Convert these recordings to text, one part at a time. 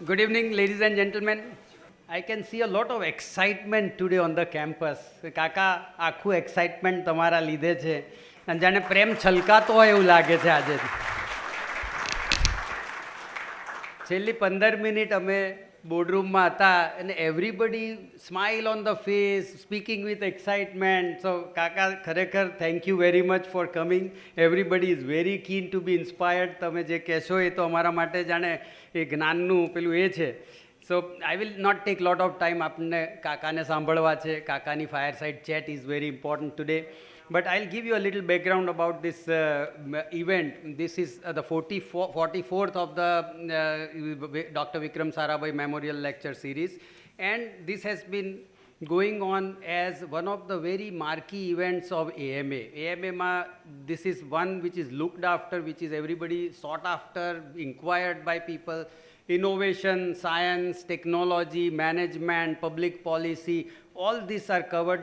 Good evening, ladies and gentlemen. I can see a lot of excitement today on the campus. કાકા આખું excitement તમારા લીધે છે અને જાણે પ્રેમ છલકાતો હોય એવું લાગે છે આજે. છેલ્લી 15 મિનિટ અમે બોર્ડરૂમમાં હતા અને everybody smile on the face, speaking with excitement. So કાકા ખરેખર thank you very much for coming. Everybody is very keen to be inspired. તમે જે કહેશો એ તો અમારા માટે જાણે એ જ્ઞાનનું પેલું એ છે. So I will not take lot of time. આપણને કાકાને સાંભળવા છે. કાકાની fireside chat is very important today. But I'll give you a little background about this event. This is the 44th of the Dr. Vikram Sarabhai Memorial Lecture Series. And this has been going on as one of the very marquee events of AMA. AMA, this is one which is looked after, which is everybody sought after, inquired by people. Innovation, science, technology, management, public policy, all these are covered.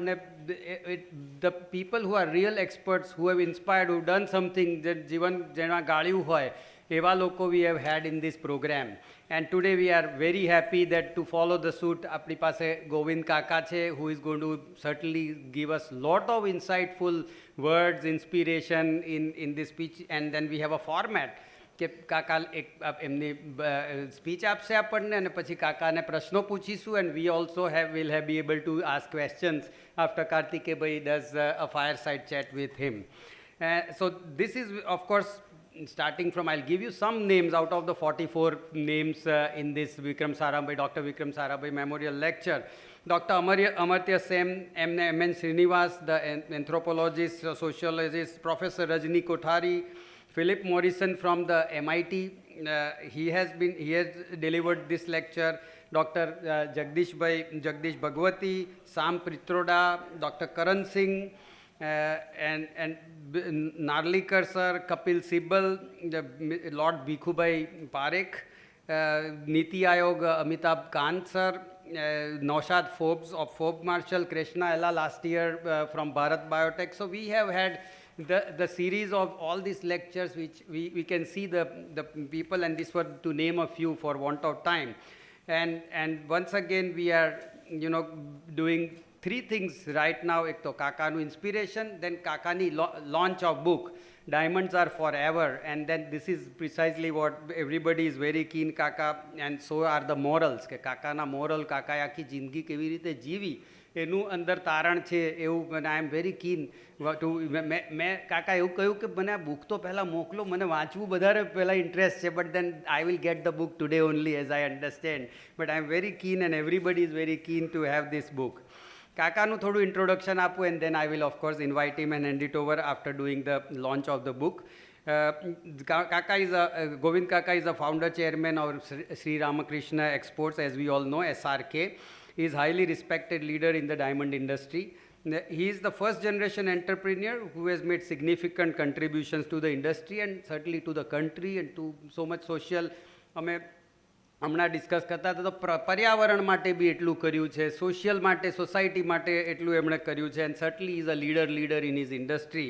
The people who are real experts, who have inspired, who have done something, જીવન જેના ગાળ્યું હોય એવા લોકો we have had in this program. And today we are very happy that to follow the suit, આપણી પાસે ગોવિંદ કાકા છે, who is going to certainly give us lot of insightful words, inspiration in this speech. And then we have a format કે કાકા એક એમની speech આપશે આપણને અને પછી કાકાને પ્રશ્નો પૂછીશું. And we also will be able to ask questions after કાર્તિકેયભાઈ does a fireside chat with him. So this is of course starting from, I'll give you some names out of the 44 names in this Dr. Vikram Sarabhai Memorial Lecture. Dr. Amartya Sen, M.N. Srinivas, the anthropologist, sociologist, Professor Rajni Kothari, Philip Morrison from the MIT, he has delivered this lecture. Dr. Jagdish Bhagwati, Sam Pritroda, Dr. Karan Singh, and Narlikar sir, Kapil Sibal, Lord Bhikhubai Parekh, Niti Ayog Amitabh Kant sir, Naushad Forbes of Forbes Marshall, Krishna Ella last year from Bharat Biotech. So we have had the series of all these lectures which we can see the people, and this were to name a few for want of time. And once again we are doing three things right now. Ek to kakanu inspiration, then kakani launch of book Diamonds Are Forever, and then this is precisely what everybody is very keen, kaka, and so are the morals કે કાકાના moral, કાકાએ આખી જિંદગી કેવી રીતે જીવી એનું અંદર તારણ છે એવું. મને આઈ એમ વેરી કીન ટુ મેં કાકા એવું કહ્યું કે મને આ બુક તો પહેલાં મોકલો, મને વાંચવું વધારે પહેલાં ઇન્ટરેસ્ટ છે, but then I will get the book today only as I understand. But I am very keen and everybody is very keen to have this book. કાકાનું થોડું ઇન્ટ્રોડક્શન આપું and then I will of course invite him and hand it over after doing the launch of the book. Govind Kaka is a founder chairman of Sri Ramakrishna Exports, as we all know, SRK. He is highly respected leader in the diamond industry. He is the first generation entrepreneur who has made significant contributions to the industry and certainly to the country and to so much social. અમે હમણાં discuss કરતા હતા તો પર્યાવરણ માટે બી એટલું કર્યું છે, સોશિયલ માટે, સોસાયટી માટે એટલું એમણે કર્યું છે. And certainly is a leader in his industry.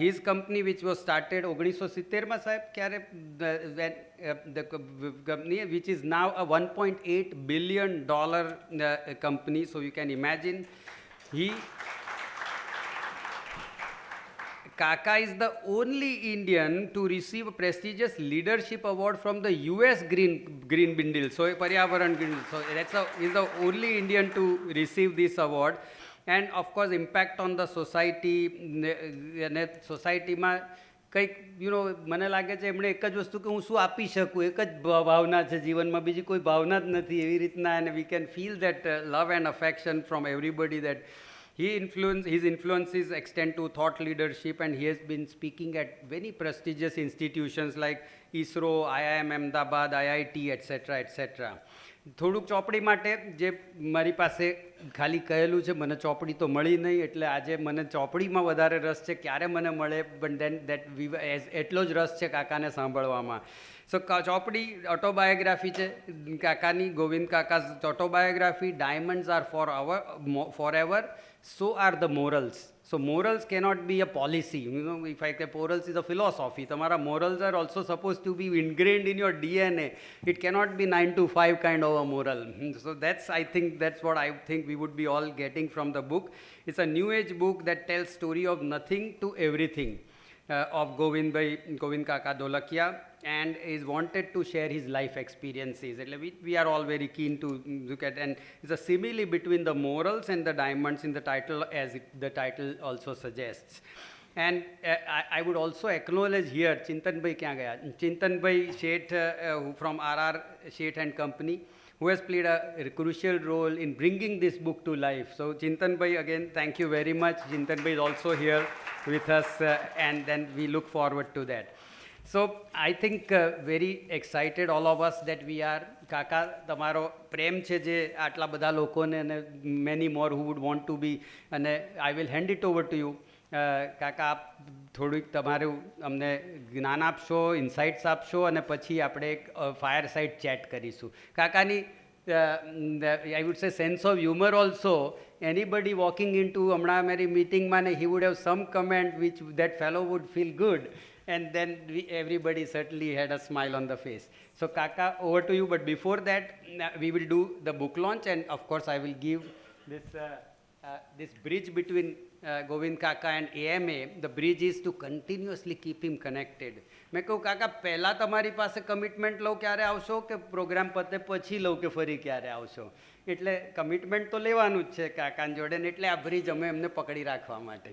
His company which was started 1970માં સાહેબ ક્યારે, the company which is now a $1.8 billion company. So you can imagine Kaka is the only Indian to receive a prestigious leadership award from the US Green Bindil. So Paryavaran Bindil. So he's the only Indian to receive this award. And of course impact on the society. સોસાયટીમાં કંઈક મને લાગે છે એમણે એક જ વસ્તુ કે હું શું આપી શકું, એક જ ભાવના છે જીવનમાં, બીજી કોઈ ભાવના જ નથી એવી રીતના. અને we can feel that love and affection from everybody that his influences extend to thought leadership, and he has been speaking at very prestigious institutions like ISRO, IIM Ahmedabad, IIT, etc. etc. થોડુંક ચોપડી માટે જે મારી પાસે ખાલી કહેલું છે, મને ચોપડી તો મળી નહીં, એટલે આજે મને ચોપડીમાં વધારે રસ છે, ક્યારે મને મળે, બટ દેન દેટ એટલો જ રસ છે કાકાને સાંભળવામાં. સો ચોપડી ઓટોબાયોગ્રાફી છે કાકાની, ગોવિંદ કાકા's autobiography. Diamonds are four ever, so are the morals. So morals cannot be a policy. You know, if I say morals is a philosophy, tamara morals are also supposed to be ingrained in your DNA. It cannot be 9 to 5 kind of a moral. So that's what I think we would be all getting from the book. It's a new age book that tells story of nothing to everything. Of Govind Kaka Dholakia, and is wanted to share his life experiences. We are all very keen to look at, and it's a simile between the morals and the diamonds in the title, as the title also suggests. And I would also acknowledge here Chintan Bhai kya gaya? Chintan Bhai Sheth from RR Sheth and Company, who has played a crucial role in bringing this book to life. So Chintan Bhai, again, thank you very much. Chintan Bhai is also here with us, and then we look forward to that. So I think very excited all of us that we are. Kaka, તમારો પ્રેમ છે જે આટલા બધા લોકોને, અને many more who would want to be, અને I will hand it over to you. કાકા, આપ થોડુંક તમારું અમને જ્ઞાન આપશો, ઇન્સાઇટ્સ આપશો, અને પછી આપણે એક ફાયર સાઇડ ચેટ કરીશું. કાકાની I would say sense of humor also. Anybody walking into હમણાં મારી મીટિંગમાં, he would have some comment which that fellow would feel good, and then everybody certainly had a smile on the face. So Kaka, over to you. But before that, we will do the book launch, and of course I will give this bridge between Govind Kaka and AMA. The bridge is to continuously keep him connected. મેં કહું, કાકા પહેલાં તમારી પાસે commitment લઉં ક્યારે આવશો, કે પ્રોગ્રામ પતે પછી લઉં, કે ફરી ક્યારે આવશો? એટલે કમિટમેન્ટ તો લેવાનું જ છે કાકાની જોડે, ને એટલે આ બ્રિજ અમે એમને પકડી રાખવા માટે.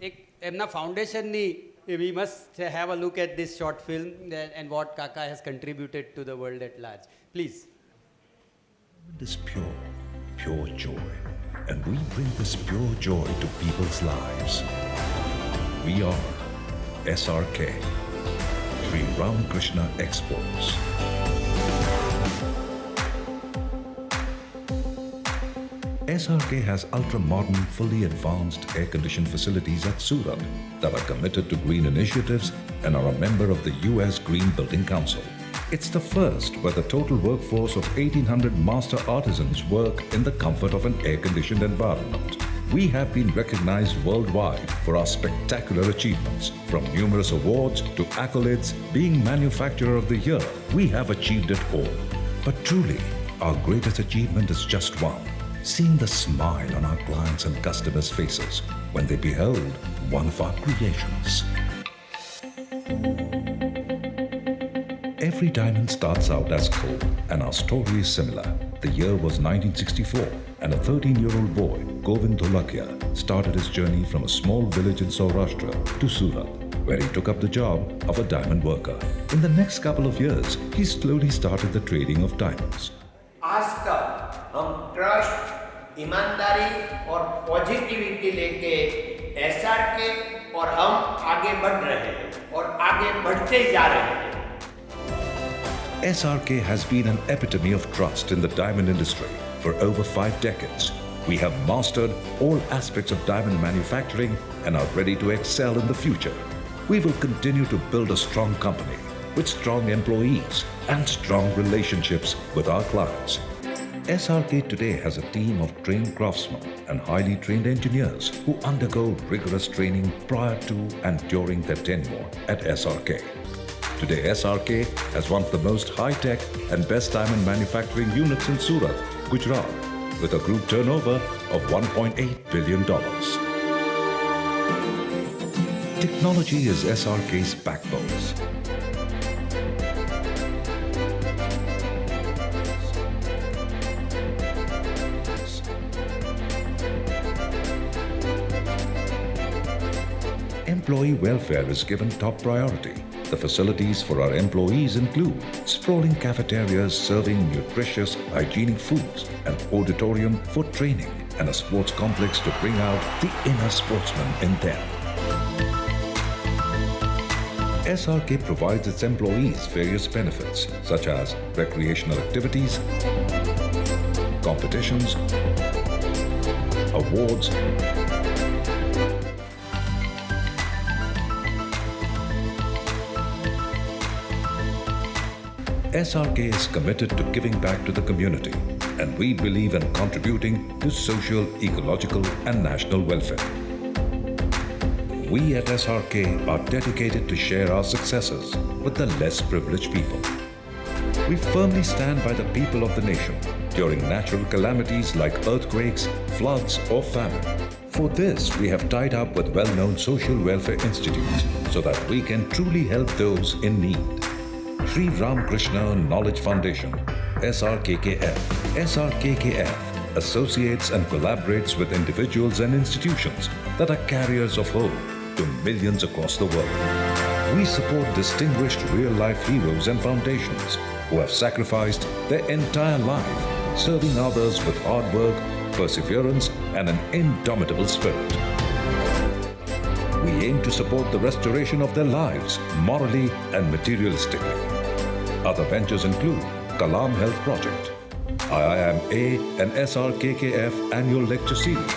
એક એમના ફાઉન્ડેશનની, we must have a look at this short film and what Kaka has contributed to the world at large. Please. This pure joy, and we bring this pure joy to people's lives. We are SRK, Sri Ramakrishna Exports. SRK has ultra-modern, fully advanced air-conditioned facilities at Surat that are committed to green initiatives and are a member of the US Green Building Council. It's the first where the total workforce of 1,800 master artisans work in the comfort of an air-conditioned environment. We have been recognized worldwide for our spectacular achievements. From numerous awards to accolades, being Manufacturer of the Year, we have achieved it all. But truly, our greatest achievement is just one: seeing the smile on our clients' and customers' faces when they behold one of our creations. Every diamond starts out as coal, and our story is similar. The year was 1964, and a 13-year-old boy, Govind Dholakia, started his journey from a small village in Saurashtra to Surat, where he took up the job of a diamond worker. In the next couple of years, he slowly started the trading of diamonds. आज तक हम trust, ईमानदारी और positivity लेके SRK और हम आगे बढ़ रहे हैं और आगे बढ़ते जा रहे हैं. SRK has been an epitome of trust in the diamond industry for over 5 decades. We have mastered all aspects of diamond manufacturing and are ready to excel in the future. We will continue to build a strong company with strong employees and strong relationships with our clients. SRK today has a team of trained craftsmen and highly trained engineers who undergo rigorous training prior to and during their tenure at SRK. Today, SRK has one of the most high-tech and best diamond manufacturing units in Surat, Gujarat, with a group turnover of $1.8 billion. Technology is SRK's backbone. Employee welfare is given top priority. The facilities for our employees include sprawling cafeterias serving nutritious, hygienic foods, an auditorium for training, and a sports complex to bring out the inner sportsman in them. SRK provides its employees various benefits such as recreational activities, competitions, awards, SRK is committed to giving back to the community, and we believe in contributing to social, ecological, and national welfare. We at SRK are dedicated to share our successes with the less privileged people. We firmly stand by the people of the nation during natural calamities like earthquakes, floods, or famine. For this, we have tied up with well-known social welfare institutes so that we can truly help those in need. Sri Ramakrishna Knowledge Foundation, SRKKF. SRKKF associates and collaborates with individuals and institutions that are carriers of hope to millions across the world. We support distinguished real-life heroes and foundations who have sacrificed their entire life serving others with hard work, perseverance, and an indomitable spirit. We aim to support the restoration of their lives morally and materialistically. Other ventures include Kalam Health Project, IIMA and SRKKF Annual Lecture Series,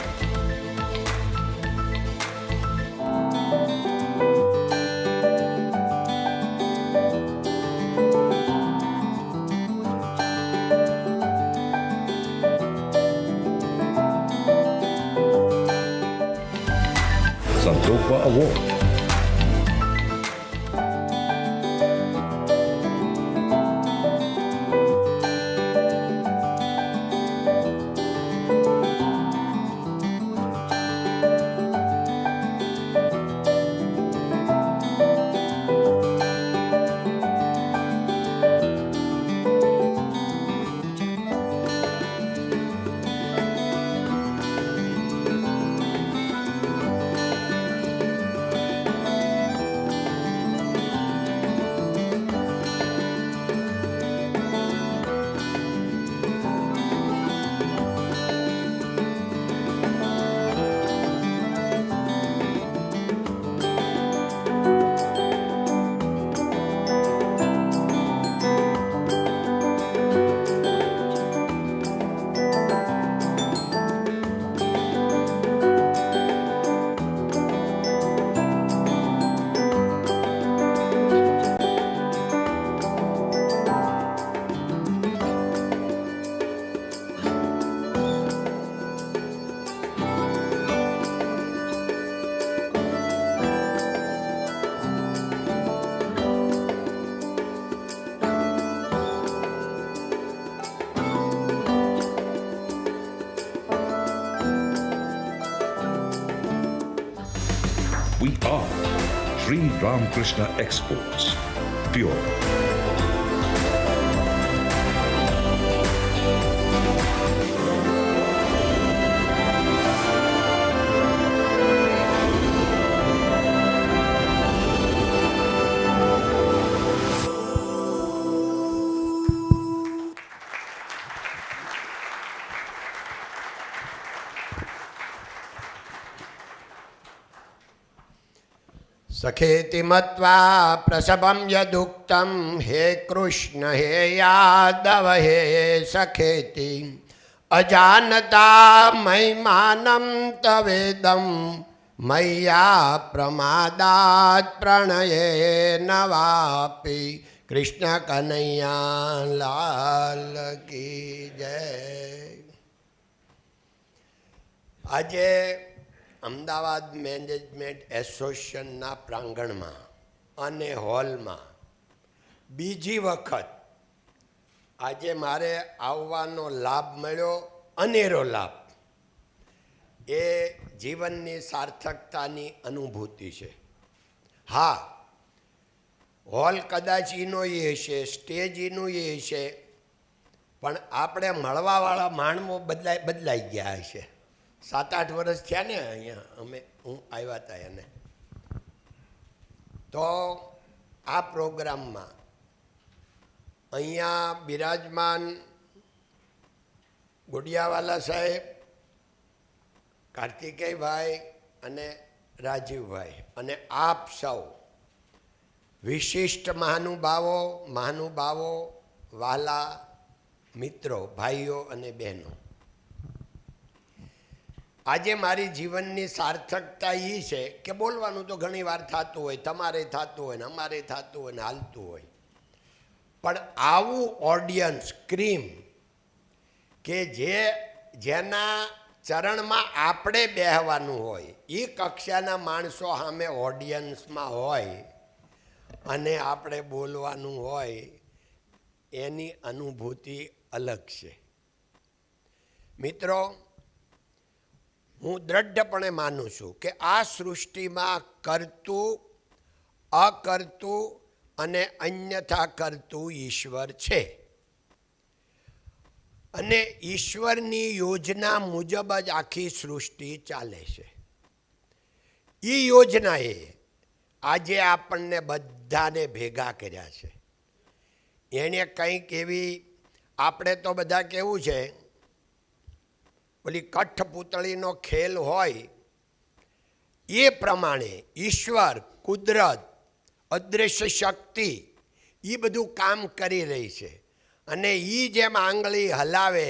Santokha Award, we are Sri Ramakrishna Exports, Pure. सखेति मत्वा प्रसभं यदुक्तं हे कृष्ण हे यादव हे सखेति अजानता महिमानं तवेदं मय्या प्रमादात् प्रणयेन वापि कृष्ण कन्हैया लाल की जय। આજે Ahmedabad management એસોસિએશનના પ્રાંગણમાં અને હોલમાં બીજી વખત આજે મારે આવવાનો લાભ મળ્યો, અનેરો લાભ. એ જીવનની સાર્થકતાની અનુભૂતિ છે. હા, હોલ કદાચ એનો એ હશે, સ્ટેજ એનું એ હશે, પણ આપણે મળવાવાળા માણવો બદલાઈ ગયા હશે. 7-8 વર્ષ થયા ને અહીંયા હું આવ્યા હતા એને. તો આ પ્રોગ્રામમાં અહીંયા બિરાજમાન ગુડિયાવાલા સાહેબ, કાર્તિકેયભાઈ અને રાજીવભાઈ અને આપ સૌ વિશિષ્ટ મહાનુભાવો, વહાલા મિત્રો, ભાઈઓ અને બહેનો, આજે મારી જીવનની સાર્થકતા એ છે કે બોલવાનું તો ઘણી વાર થતું હોય, તમારે થતું હોય ને અમારે થતું હોય ને હાલતું હોય, પણ આવું ઓડિયન્સ ક્રીમ કે જેના ચરણમાં આપણે બેહવાનું હોય, એ કક્ષાના માણસો સામે ઓડિયન્સમાં હોય અને આપણે બોલવાનું હોય, એની અનુભૂતિ અલગ છે. મિત્રો, હું દ્રઢપણે માનું છું કે આ સૃષ્ટિમાં કરતું, અકર્તું અને અન્યથા કરતું ઈશ્વર છે અને ઈશ્વરની યોજના મુજબ જ આખી સૃષ્ટિ ચાલે છે. એ યોજનાએ આજે આપણને બધાને ભેગા કર્યા છે. એણે કંઈક એવી, આપણે તો બધા કેવું છે, ઓલી કઠપૂતળીનો ખેલ હોય એ પ્રમાણે ઈશ્વર, કુદરત, અદૃશ્ય શક્તિ એ બધું કામ કરી રહી છે અને એ જેમ આંગળી હલાવે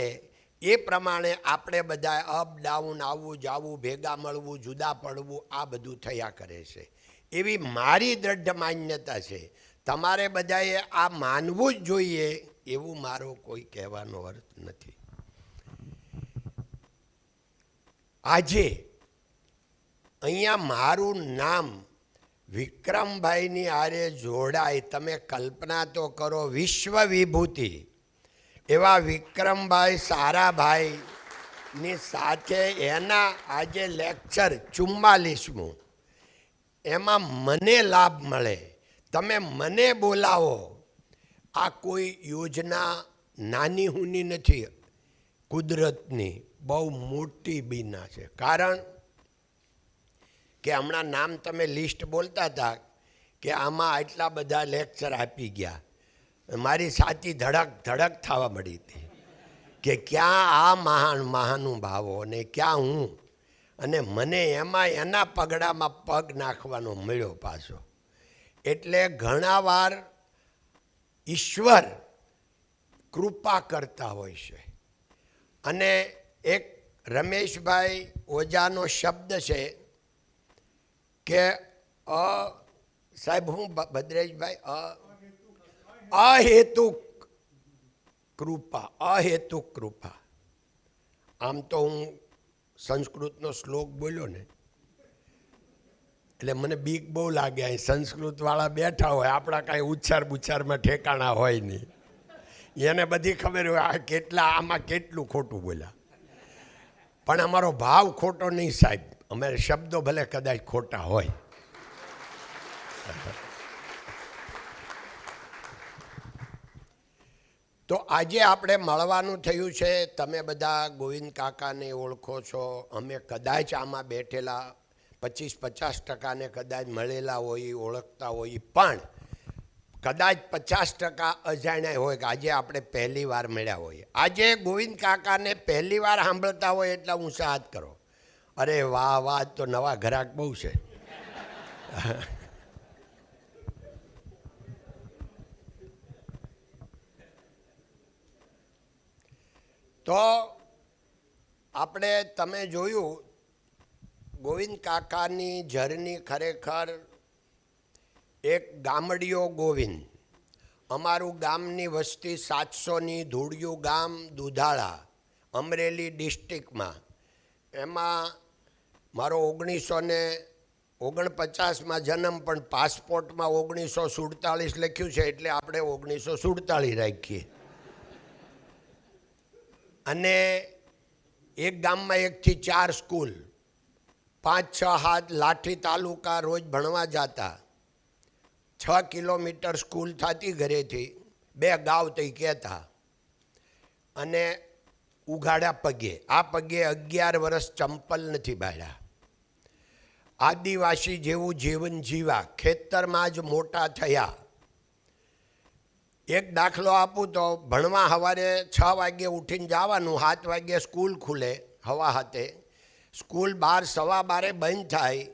એ પ્રમાણે આપણે બધા અપ ડાઉન, આવવું જાવું, ભેગા મળવું, જુદા પડવું, આ બધું થયા કરે છે. એવી મારી દ્રઢ માન્યતા છે. તમારે બધાએ આ માનવું જ જોઈએ એવું મારો કોઈ કહેવાનો અર્થ નથી. આજે અહીંયા મારું નામ વિક્રમભાઈની આરે જોડાય, તમે કલ્પના તો કરો, વિશ્વ વિભૂતિ એવા વિક્રમભાઈ સારાભાઈની સાથે એના આજે લેક્ચર 44મું, એમાં મને લાભ મળે, તમે મને બોલાવો, આ કોઈ યોજના નાની હુની નથી, કુદરતની બહુ મોટી બીના છે. કારણ કે હમણાં નામ તમે લિસ્ટ બોલતા હતા કે આમાં આટલા બધા લેક્ચર આપી ગયા, મારી છાતી ધડક ધડક થવા મળી હતી કે ક્યાં આ મહાનુભાવો અને ક્યાં હું, અને મને એમાં એના પગડામાં પગ નાખવાનો મળ્યો પાછો. એટલે ઘણા વાર ઈશ્વર કૃપા કરતા હોય છે. અને એક રમેશભાઈ ઓઝાનો શબ્દ છે કે સાહેબ, હું ભદ્રેશભાઈ, અહેતુક કૃપા, અહેતુક કૃપા. આમ તો હું સંસ્કૃતનો શ્લોક બોલ્યો ને એટલે મને બીક બહુ લાગે. અહીં સંસ્કૃતવાળા બેઠા હોય, આપણા કાંઈ ઉચ્ચાર બુચ્ચારમાં ઠેકાણા હોય નહીં, એને બધી ખબર હોય આ કેટલા, આમાં કેટલું ખોટું બોલ્યા. પણ અમારો ભાવ ખોટો નહીં સાહેબ, અમારે શબ્દો ભલે કદાચ ખોટા હોય. તો આજે આપણે મળવાનું થયું છે. તમે બધા ગોવિંદ કાકાને ઓળખો છો, અમે કદાચ આમાં બેઠેલા 25-50% કદાચ મળેલા હોય, ઓળખતા હોય, પણ કદાચ 50% અજાણ્યા હોય કે આજે આપણે પહેલી વાર મળ્યા હોઈએ. આજે ગોવિંદ કાકાને પહેલી વાર સાંભળતા હોય એટલે ઊંચા હાથ કરો. અરે વાહ વાહ, તો નવા ઘરાક બહુ છે. તો આપણે, તમે જોયું, ગોવિંદ કાકાની જર્ની ખરેખર એક ગામડિયો ગોવિંદ. અમારું ગામની વસ્તી 700ની, ધૂળિયું ગામ દુધાળા, અમરેલી ડિસ્ટ્રિક્ટમાં. એમાં મારો 1949માં જન્મ, પણ પાસપોર્ટમાં 1947 લખ્યું છે એટલે આપણે 1947 રાખીએ. અને એક ગામમાં 1 થી 4 સ્કૂલ, 5-6 હાથ લાઠી તાલુકા, રોજ ભણવા જતા. 6 કિલોમીટર સ્કૂલ થતી ઘરેથી, 2 ગાવ તઈ કહેતા. અને ઉઘાડા પગે, આ પગે 11 વર્ષ ચંપલ નથી બાળ્યા. આદિવાસી જેવું જીવન જીવા, ખેતરમાં જ મોટા થયા. એક દાખલો આપું તો, ભણવા સવારે 6 વાગ્યે ઉઠીને જવાનું, 7 વાગ્યે સ્કૂલ ખુલે, હવા હાથે સ્કૂલ 12:15 બંધ થાય,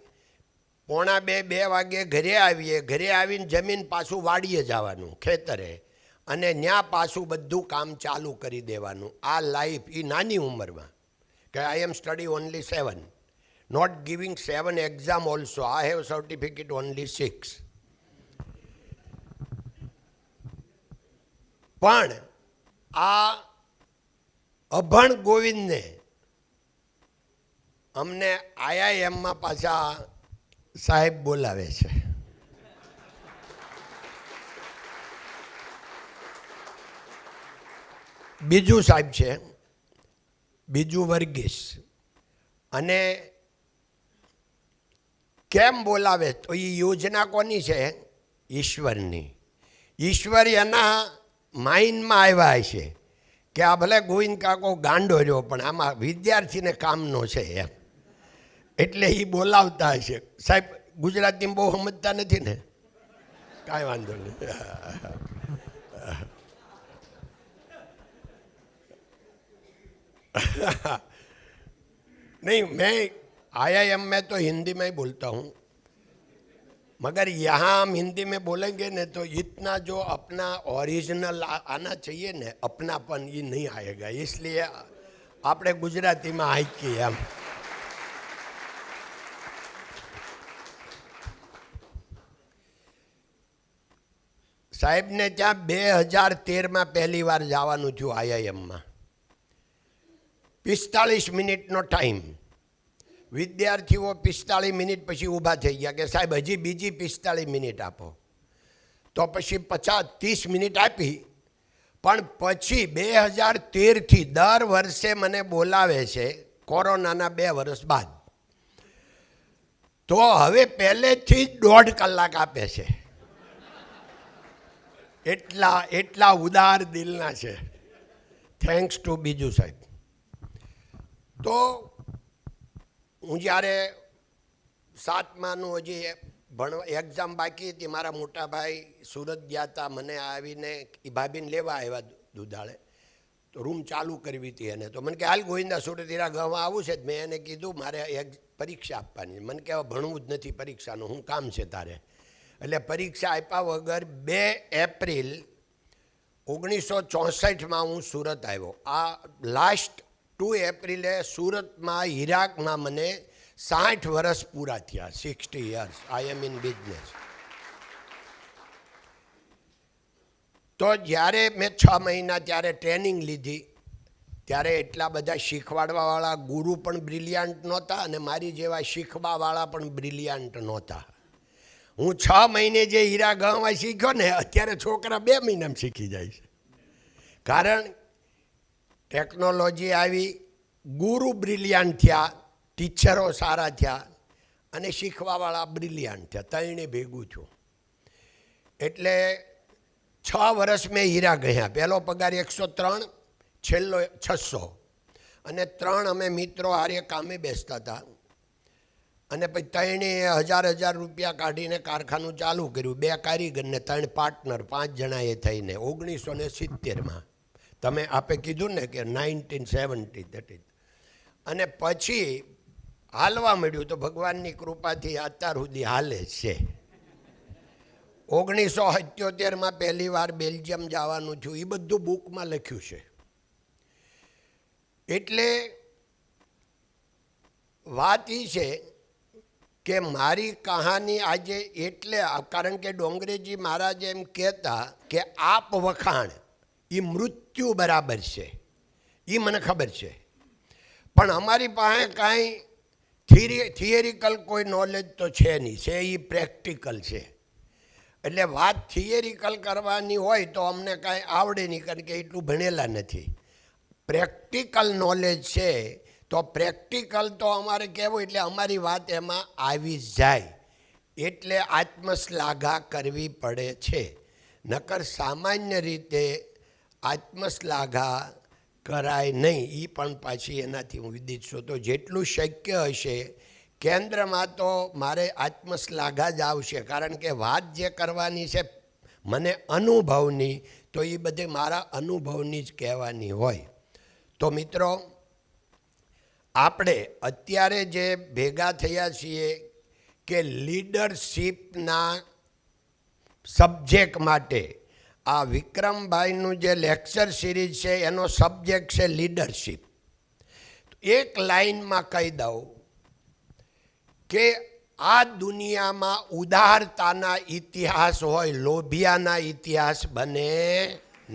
1:45-2 વાગ્યે ઘરે આવીએ, ઘરે આવીને જમીન પાછું વાડીએ જવાનું, ખેતરે, અને ત્યાં પાછું બધું કામ ચાલુ કરી દેવાનું. આ લાઈફ એ નાની ઉંમરમાં, કે I am study only 7. Not giving 7 exam also. I have certificate only 6. પણ આ અભણ ગોવિંદને અમને IIMમાં પાછા સાહેબ બોલાવે છે. બીજું સાહેબ છે, બીજું વર્ગીસ. અને કેમ બોલાવે તો એ યોજના કોની છે? ઈશ્વરની. ઈશ્વર એના માઇન્ડમાં આવ્યા છે કે આ ભલે ગોવિંદ કાકો ગાંડો રહ્યો પણ આમાં વિદ્યાર્થીને કામનો છે એમ, એટલે એ બોલાવતા હશે. સાહેબ ગુજરાતીમાં બહુ સમજતા નથી ને? કાંઈ વાંધો નહીં. नहीं, मैं IIM में तो हिंदी में ही बोलता हूँ, मगर यहाँ हम हिंदी में बोलेंगे न तो इतना जो अपना ओरिजिनल आना चाहिए न, अपनापन ये नहीं आएगा. इसलिए આપણે ગુજરાતીમાં હાઈકીએ એમ. સાહેબને ત્યાં 2013માં પહેલી વાર જવાનું થયું IIMમાં. 45 મિનિટનો ટાઈમ. વિદ્યાર્થીઓ 45 મિનિટ પછી ઊભા થઈ ગયા કે સાહેબ હજી બીજી 45 મિનિટ આપો. તો પછી 30 મિનિટ આપી. પણ પછી 2013થી દર વર્ષે મને બોલાવે છે, કોરોનાના 2 વર્ષ બાદ. તો હવે પહેલેથી જ 1.5 કલાક આપે છે. એટલા ઉદાર દિલના છે. થેન્ક્સ ટુ બીજુ સાહેબ. તો હું જ્યારે 7માનું હજી ભણવા એક્ઝામ બાકી હતી, મારા મોટા ભાઈ સુરત ગયા હતા, મને આવીને એ ભાભીને લેવા આવ્યા દુધાળે. તો રૂમ ચાલુ કરવી હતી એને. તો મને કે હાલ ગોવિંદા સુરત હીરા ગામમાં આવું છે. મેં એને કીધું મારે પરીક્ષા આપવાની. મને કે ભણવું જ નથી પરીક્ષાનું, શું કામ છે તારે? એટલે પરીક્ષા આપ્યા વગર 2 એપ્રિલ 1964માં હું સુરત આવ્યો. આ લાસ્ટ 2 એપ્રિલે સુરતમાં હીરાકમાં મને 60 વર્ષ પૂરા થયા. 60 years I am in business. તો જ્યારે મેં 6 મહિના ત્યારે ટ્રેનિંગ લીધી, ત્યારે એટલા બધા શીખવાડવાવાળા ગુરુ પણ બ્રિલિયન્ટ નહોતા અને મારી જેવા શીખવાવાળા પણ બ્રિલિયન્ટ નહોતા. હું 6 મહિને જે હીરા ગણવા શીખ્યો ને, અત્યારે છોકરા 2 મહિનામાં શીખી જાય છે. કારણ ટેકનોલોજી આવી, ગુરુ બ્રિલિયન્ટ થયા, ટીચરો સારા થયા અને શીખવાવાળા બ્રિલિયન્ટ થયા. ત્રણે ભેગું થયું. એટલે 6 વર્ષ મેં હીરા ગયા. પહેલો પગાર 103, છેલ્લો 600. અને 3 અમે મિત્રો હારે કામે બેસતા હતા. અને પછી 3,000 રૂપિયા કાઢીને કારખાનું ચાલુ કર્યું. 2 કારીગરને 3 પાર્ટનર, 5 જણાએ થઈને 1970માં. તમે આપે કીધું ને કે 1970. અને પછી હાલવા મળ્યું તો ભગવાનની કૃપાથી અત્યાર સુધી હાલે છે. 1977માં પહેલી વાર બેલ્જિયમ જવાનું થયું. એ બધું બુકમાં લખ્યું છે. એટલે વાત એ છે કે મારી કહાની આજે એટલે, કારણ કે ડોંગરેજી મહારાજ એમ કહેતા કે આપ વખાણ એ મૃત્યુ બરાબર છે. એ મને ખબર છે. પણ અમારી પાસે કાંઈ થિયરિકલ કોઈ નોલેજ તો છે નહીં. છે એ પ્રેક્ટિકલ છે. એટલે વાત થિયરિકલ કરવાની હોય તો અમને કાંઈ આવડે નહીં, કારણ કે એટલું ભણેલા નથી. પ્રેક્ટિકલ નોલેજ છે તો પ્રેક્ટિકલ તો અમારે કહેવું એટલે અમારી વાત એમાં આવી જાય. એટલે આત્મશ્લાઘા કરવી પડે છે. નકર સામાન્ય રીતે આત્મશ્લાઘા કરાય નહીં. એ પણ પાછી એનાથી હું વિદિત છું. તો જેટલું શક્ય હશે કેન્દ્રમાં તો મારે આત્મશ્લાઘા જ આવશે, કારણ કે વાત જે કરવાની છે મને અનુભવની, તો એ બધે મારા અનુભવની જ કહેવાની હોય. તો મિત્રો, આપણે અત્યારે જે ભેગા થયા છીએ કે લીડરશીપના સબ્જેક્ટ માટે આ વિક્રમભાઈનું જે લેક્ચર સિરીઝ છે એનો સબ્જેક્ટ છે લીડરશીપ. એક લાઈનમાં કહી દઉં કે આ દુનિયામાં ઉદારતાના ઇતિહાસ હોય, લોભિયાના ઇતિહાસ બને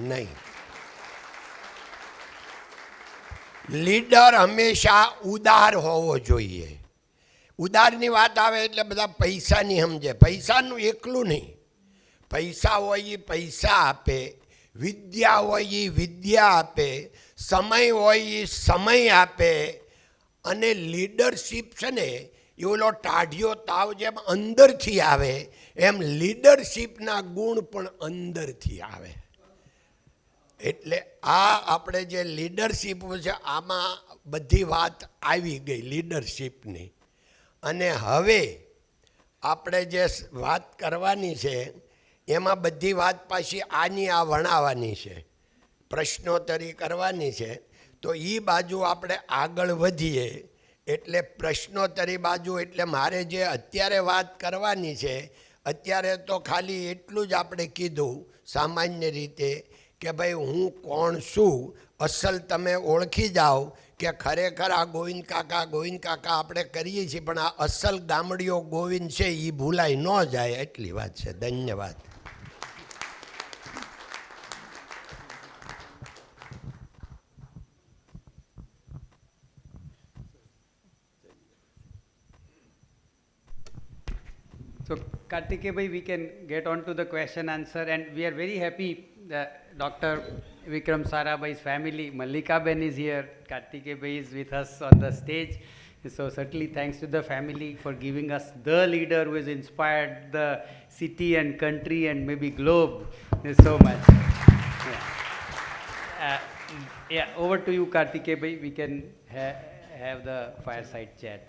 નહીં. લીડર હંમેશા ઉદાર હોવો જોઈએ. ઉદારની વાત આવે એટલે બધા પૈસાની સમજે. પૈસાનું એકલું નહીં, પૈસા હોય એ પૈસા આપે, વિદ્યા હોય એ વિદ્યા આપે, સમય હોય એ સમય આપે. અને લીડરશીપ છે ને એ ઓલો ટાઢિયો તાવ જેમ અંદરથી આવે એમ લીડરશીપના ગુણ પણ અંદરથી આવે. એટલે આ આપણે જે લીડરશીપ છે આમાં બધી વાત આવી ગઈ લીડરશીપની. અને હવે આપણે જે વાત કરવાની છે એમાં બધી વાત પાછી આની આ વણાવવાની છે, પ્રશ્નોત્તરી કરવાની છે. તો એ બાજુ આપણે આગળ વધીએ. એટલે પ્રશ્નોત્તરી બાજુ એટલે મારે જે અત્યારે વાત કરવાની છે, અત્યારે તો ખાલી એટલું જ આપણે કીધું સામાન્ય રીતે કે ભાઈ હું કોણ છું, અસલ તમે ઓળખી જાઓ કે ખરેખર આ ગોવિંદ કાકા આપણે કરીએ છીએ, પણ આ અસલ ગામડીઓ ગોવિંદ છે એ ભૂલાઈ ન જાય, એટલી વાત છે. ધન્યવાદ. So, Kartikeya bhai, we can get on to the question answer, and we are very happy that Dr. Vikram Sarabhai's family, Mallika Ben is here, Kartikeya bhai is with us on the stage. So certainly thanks to the family for giving us the leader who has inspired the city and country and maybe globe so much. Yeah, over to you Kartikeya bhai, we can have the fireside chat.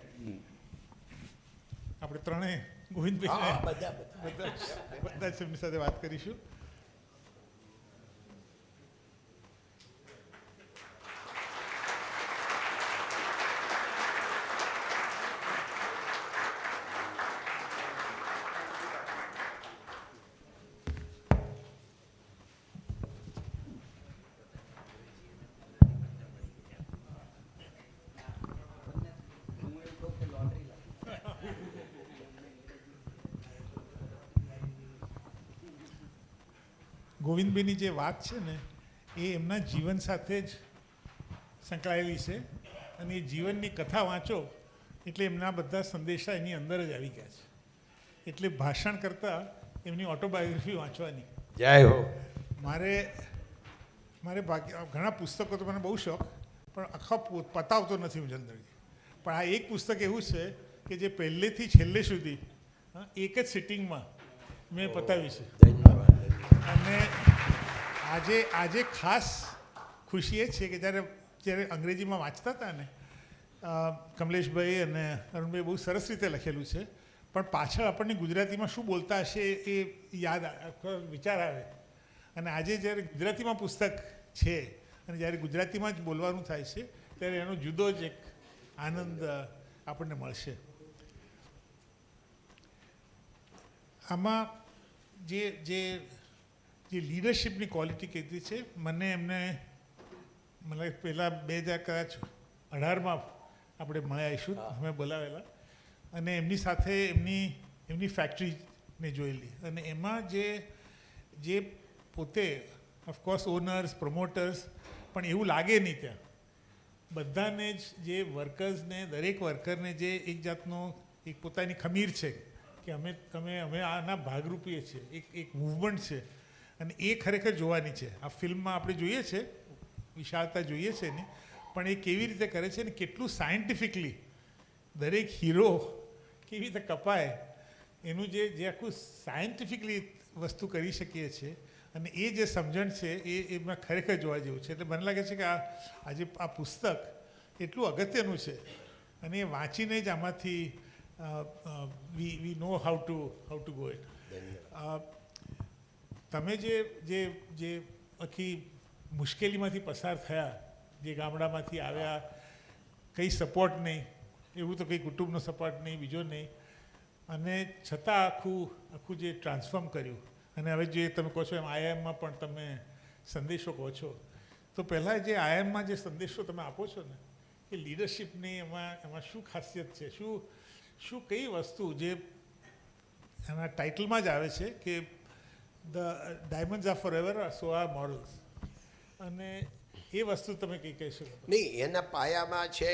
આપણે ત્રણેય ગોવિંદભાઈ બધા જ એમની સાથે વાત કરીશું. ગોવિંદભાઈની જે વાત છે ને એ એમના જીવન સાથે જ સંકળાયેલી છે, અને એ જીવનની કથા વાંચો એટલે એમના બધા સંદેશા એની અંદર જ આવી ગયા છે. એટલે ભાષણ કરતાં એમની ઓટોબાયોગ્રાફી વાંચવાની. જય હો. મારે ઘણા પુસ્તકો તો મને બહુ શોખ, પણ આખા પતાવતો નથી હું જનરલી. પણ આ એક પુસ્તક એવું છે કે જે પહેલેથી છેલ્લે સુધી એક જ સિટિંગમાં મેં પતાવી છે. અને આજે ખાસ ખુશી એ છે કે જ્યારે અંગ્રેજીમાં વાંચતા હતા ને, કમલેશભાઈ અને અરુણભાઈ બહુ સરસ રીતે લખેલું છે, પણ પાછળ આપણને ગુજરાતીમાં શું બોલતા હશે એ યાદ વિચાર આવે. અને આજે જ્યારે ગુજરાતીમાં પુસ્તક છે અને જ્યારે ગુજરાતીમાં જ બોલવાનું થાય છે ત્યારે એનો જુદો જ એક આનંદ આપણને મળશે. આમાં જે લીડરશિપની ક્વોલિટી કીધી છે, મને પહેલાં 2018માં આપણે મળ્યા આવીશું, અમે બોલાવેલા, અને એમની સાથે એમની ફેક્ટરીને જોયેલી. અને એમાં જે પોતે ઓફકોર્સ ઓનર્સ, પ્રમોટર્સ, પણ એવું લાગે નહીં ત્યાં બધાને જ જે વર્કર્સને, દરેક વર્કરને જે એક જાતનો એક પોતાની ખમીર છે કે અમે આના ભાગરૂપીએ છીએ, એક મૂવમેન્ટ છે, અને એ ખરેખર જોવાની છે. આ ફિલ્મમાં આપણે જોઈએ છે, વિશાળતા જોઈએ છે એની, પણ એ કેવી રીતે કરે છે ને કેટલું સાયન્ટિફિકલી દરેક હીરો કેવી રીતે કપાય, એનું જે આખું સાયન્ટિફિકલી વસ્તુ કરી શકીએ છીએ, અને એ જે સમજણ છે એમાં ખરેખર જોવા જેવું છે. એટલે મને લાગે છે કે આજે આ પુસ્તક એટલું અગત્યનું છે, અને એ વાંચીને જ આમાંથી we know how to go it. તમે જે આખી મુશ્કેલીમાંથી પસાર થયા, જે ગામડામાંથી આવ્યા, કંઈ સપોર્ટ નહીં, એવું તો કંઈ કુટુંબનો સપોર્ટ નહીં, બીજો નહીં, અને છતાં આખું જે ટ્રાન્સફોર્મ કર્યું, અને હવે જે તમે કહો છો એમ આઈઆઈએમમાં પણ તમે સંદેશો કહો છો, તો પહેલાં જે આઈઆઈએમમાં જે સંદેશો તમે આપો છો ને કે લીડરશિપની એમાં શું ખાસિયત છે, શું કઈ વસ્તુ જે એના ટાઇટલમાં જ આવે છે કે the diamonds are four ever, સો આર મોરલ્સ, અને એ વસ્તુ તમે કંઈ કહી શકો? નહીં, એના પાયામાં છે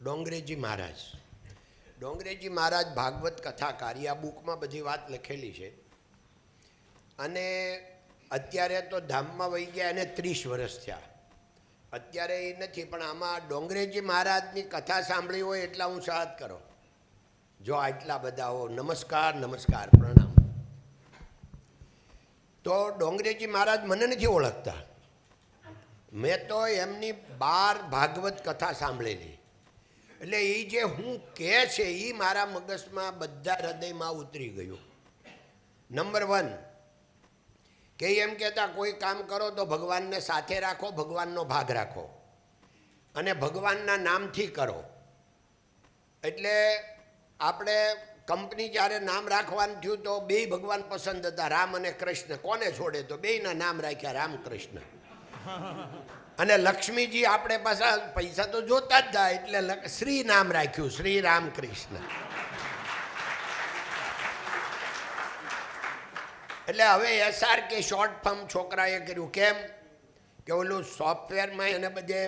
ડોંગરેજી મહારાજ. ડોંગરેજી મહારાજ ભાગવત કથાકારી, આ બુકમાં બધી વાત લખેલી છે. અને અત્યારે તો ધામમાં વહી ગયા એને 30 વર્ષ થયા. અત્યારે એ નથી, પણ આમાં ડોંગરેજી મહારાજની કથા સાંભળી હોય એટલા હું સાથ કરો. જો આટલા બધા હો, નમસ્કાર નમસ્કાર, પ્રણામ. તો ડોંગરેજી મહારાજ મને નથી ઓળખતા. મેં તો એમની 12 ભાગવત કથા સાંભળેલી. એટલે એ જે હું કહે છે એ મારા મગજમાં બધા હૃદયમાં ઉતરી ગયું. નંબર 1 કે એમ કહેતા કોઈ કામ કરો તો ભગવાનને સાથે રાખો, ભગવાનનો ભાગ રાખો અને ભગવાનના નામથી કરો. એટલે આપણે કંપની જ્યારે નામ રાખવાનું થયું તો 2 ભગવાન પસંદ હતા, રામ અને કૃષ્ણ. કોને છોડે તો 2ના નામ રાખ્યા, રામકૃષ્ણ. અને લક્ષ્મીજી આપણે પાછા પૈસા તો જોતા જ હતા, એટલે શ્રી નામ રાખ્યું, શ્રી રામકૃષ્ણ. એટલે હવે SRK શોર્ટ ફોર્મ છોકરાએ કર્યું. કેમ કે ઓલું સોફ્ટવેરમાં એને બધે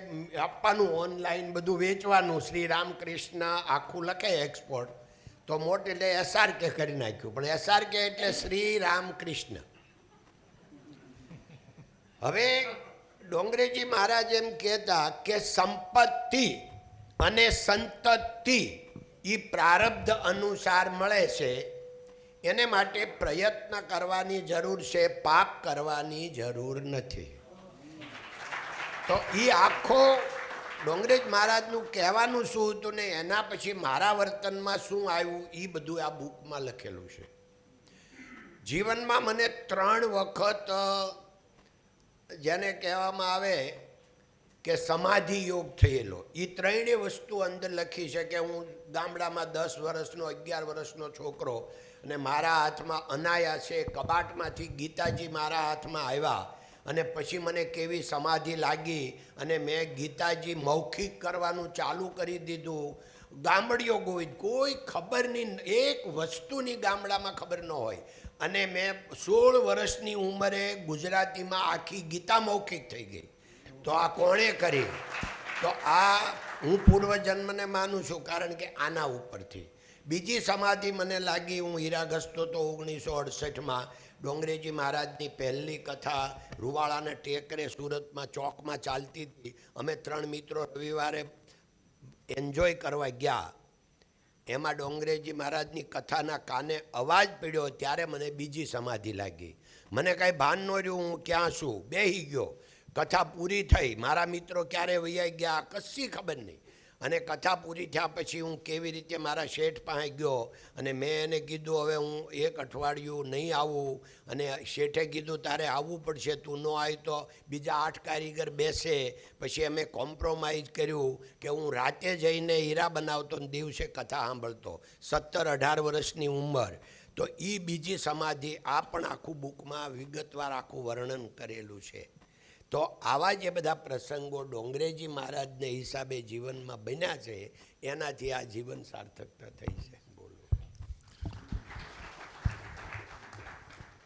આપવાનું, ઓનલાઈન બધું વેચવાનું, શ્રી રામકૃષ્ણ આખું લખે એક્સપોર્ટ, તો મોટું એટલે SRK કરી નાખ્યું. પણ SRK એટલે શ્રી રામકૃષ્ણ. હવે ડોંગરેજી મહારાજ એમ કહેતા કે સંપત્તિ અને સંતતિ એ પ્રારબ્ધ અનુસાર મળે છે, એને માટે પ્રયત્ન કરવાની જરૂર છે, પાપ કરવાની જરૂર નથી. તો એ આખો ડોંગરેજ મહારાજનું કહેવાનું શું હતું ને એના પછી મારા વર્તનમાં શું આવ્યું એ બધું આ બુકમાં લખેલું છે. જીવનમાં મને 3 વખત જેને કહેવામાં આવે કે સમાધિ યોગ થયેલો, એ 3 વસ્તુ અંદર લખી છે. કે હું ગામડામાં 10 વર્ષનો 11 વર્ષનો છોકરો અને મારા હાથમાં અનાયાસે કબાટમાંથી ગીતાજી મારા હાથમાં આવ્યા અને પછી મને કેવી સમાધિ લાગી અને મેં ગીતાજી મૌખિક કરવાનું ચાલુ કરી દીધું. ગામડીઓ ગોવિંદ કોઈ ખબર નહીં, એક વસ્તુની ગામડામાં ખબર ન હોય. અને મેં 16 વર્ષની ઉંમરે ગુજરાતીમાં આખી ગીતા મૌખિક થઈ ગઈ. તો આ કોણે કરી? તો આ હું પૂર્વજન્મને માનું છું, કારણ કે આના ઉપરથી. બીજી સમાધિ મને લાગી, હું હીરા ઘસતો તો 1968માં ડોંગરેજી મહારાજની પહેલી કથા રૂવાળાના ટેકરે સુરતમાં ચોકમાં ચાલતી હતી. અમે 3 મિત્રો રવિવારે એન્જોય કરવા ગયા. એમાં ડોંગરેજી મહારાજની કથાના કાને અવાજ પડ્યો, ત્યારે મને બીજી સમાધિ લાગી. મને કાંઈ ભાન ન રહ્યું હું ક્યાં છું, બેસી ગયો. કથા પૂરી થઈ, મારા મિત્રો ક્યારે વૈયા ગયા કશી ખબર નહીં. અને કથા પૂરી થયા પછી હું કેવી રીતે મારા શેઠ પાસે ગયો અને મેં એને કીધું હવે હું 1 અઠવાડિયું નહીં આવું. અને શેઠે કીધું તારે આવવું પડશે, તું ન આવી તો બીજા 8 કારીગર બેસે. પછી અમે કોમ્પ્રોમાઇઝ કર્યું કે હું રાતે જઈને હીરા બનાવતો ને દિવસે કથા સાંભળતો. 17-18 વર્ષની ઉંમર. તો એ બીજી સમાધિ, આ પણ આખું બુકમાં વિગતવાર આખું વર્ણન કરેલું છે. તો આવા જે બધા પ્રસંગો ડોંગરેજી મહારાજને હિસાબે જીવનમાં બન્યા છે, એનાથી આ જીવન સાર્થકતા થઈ છે. બોલો.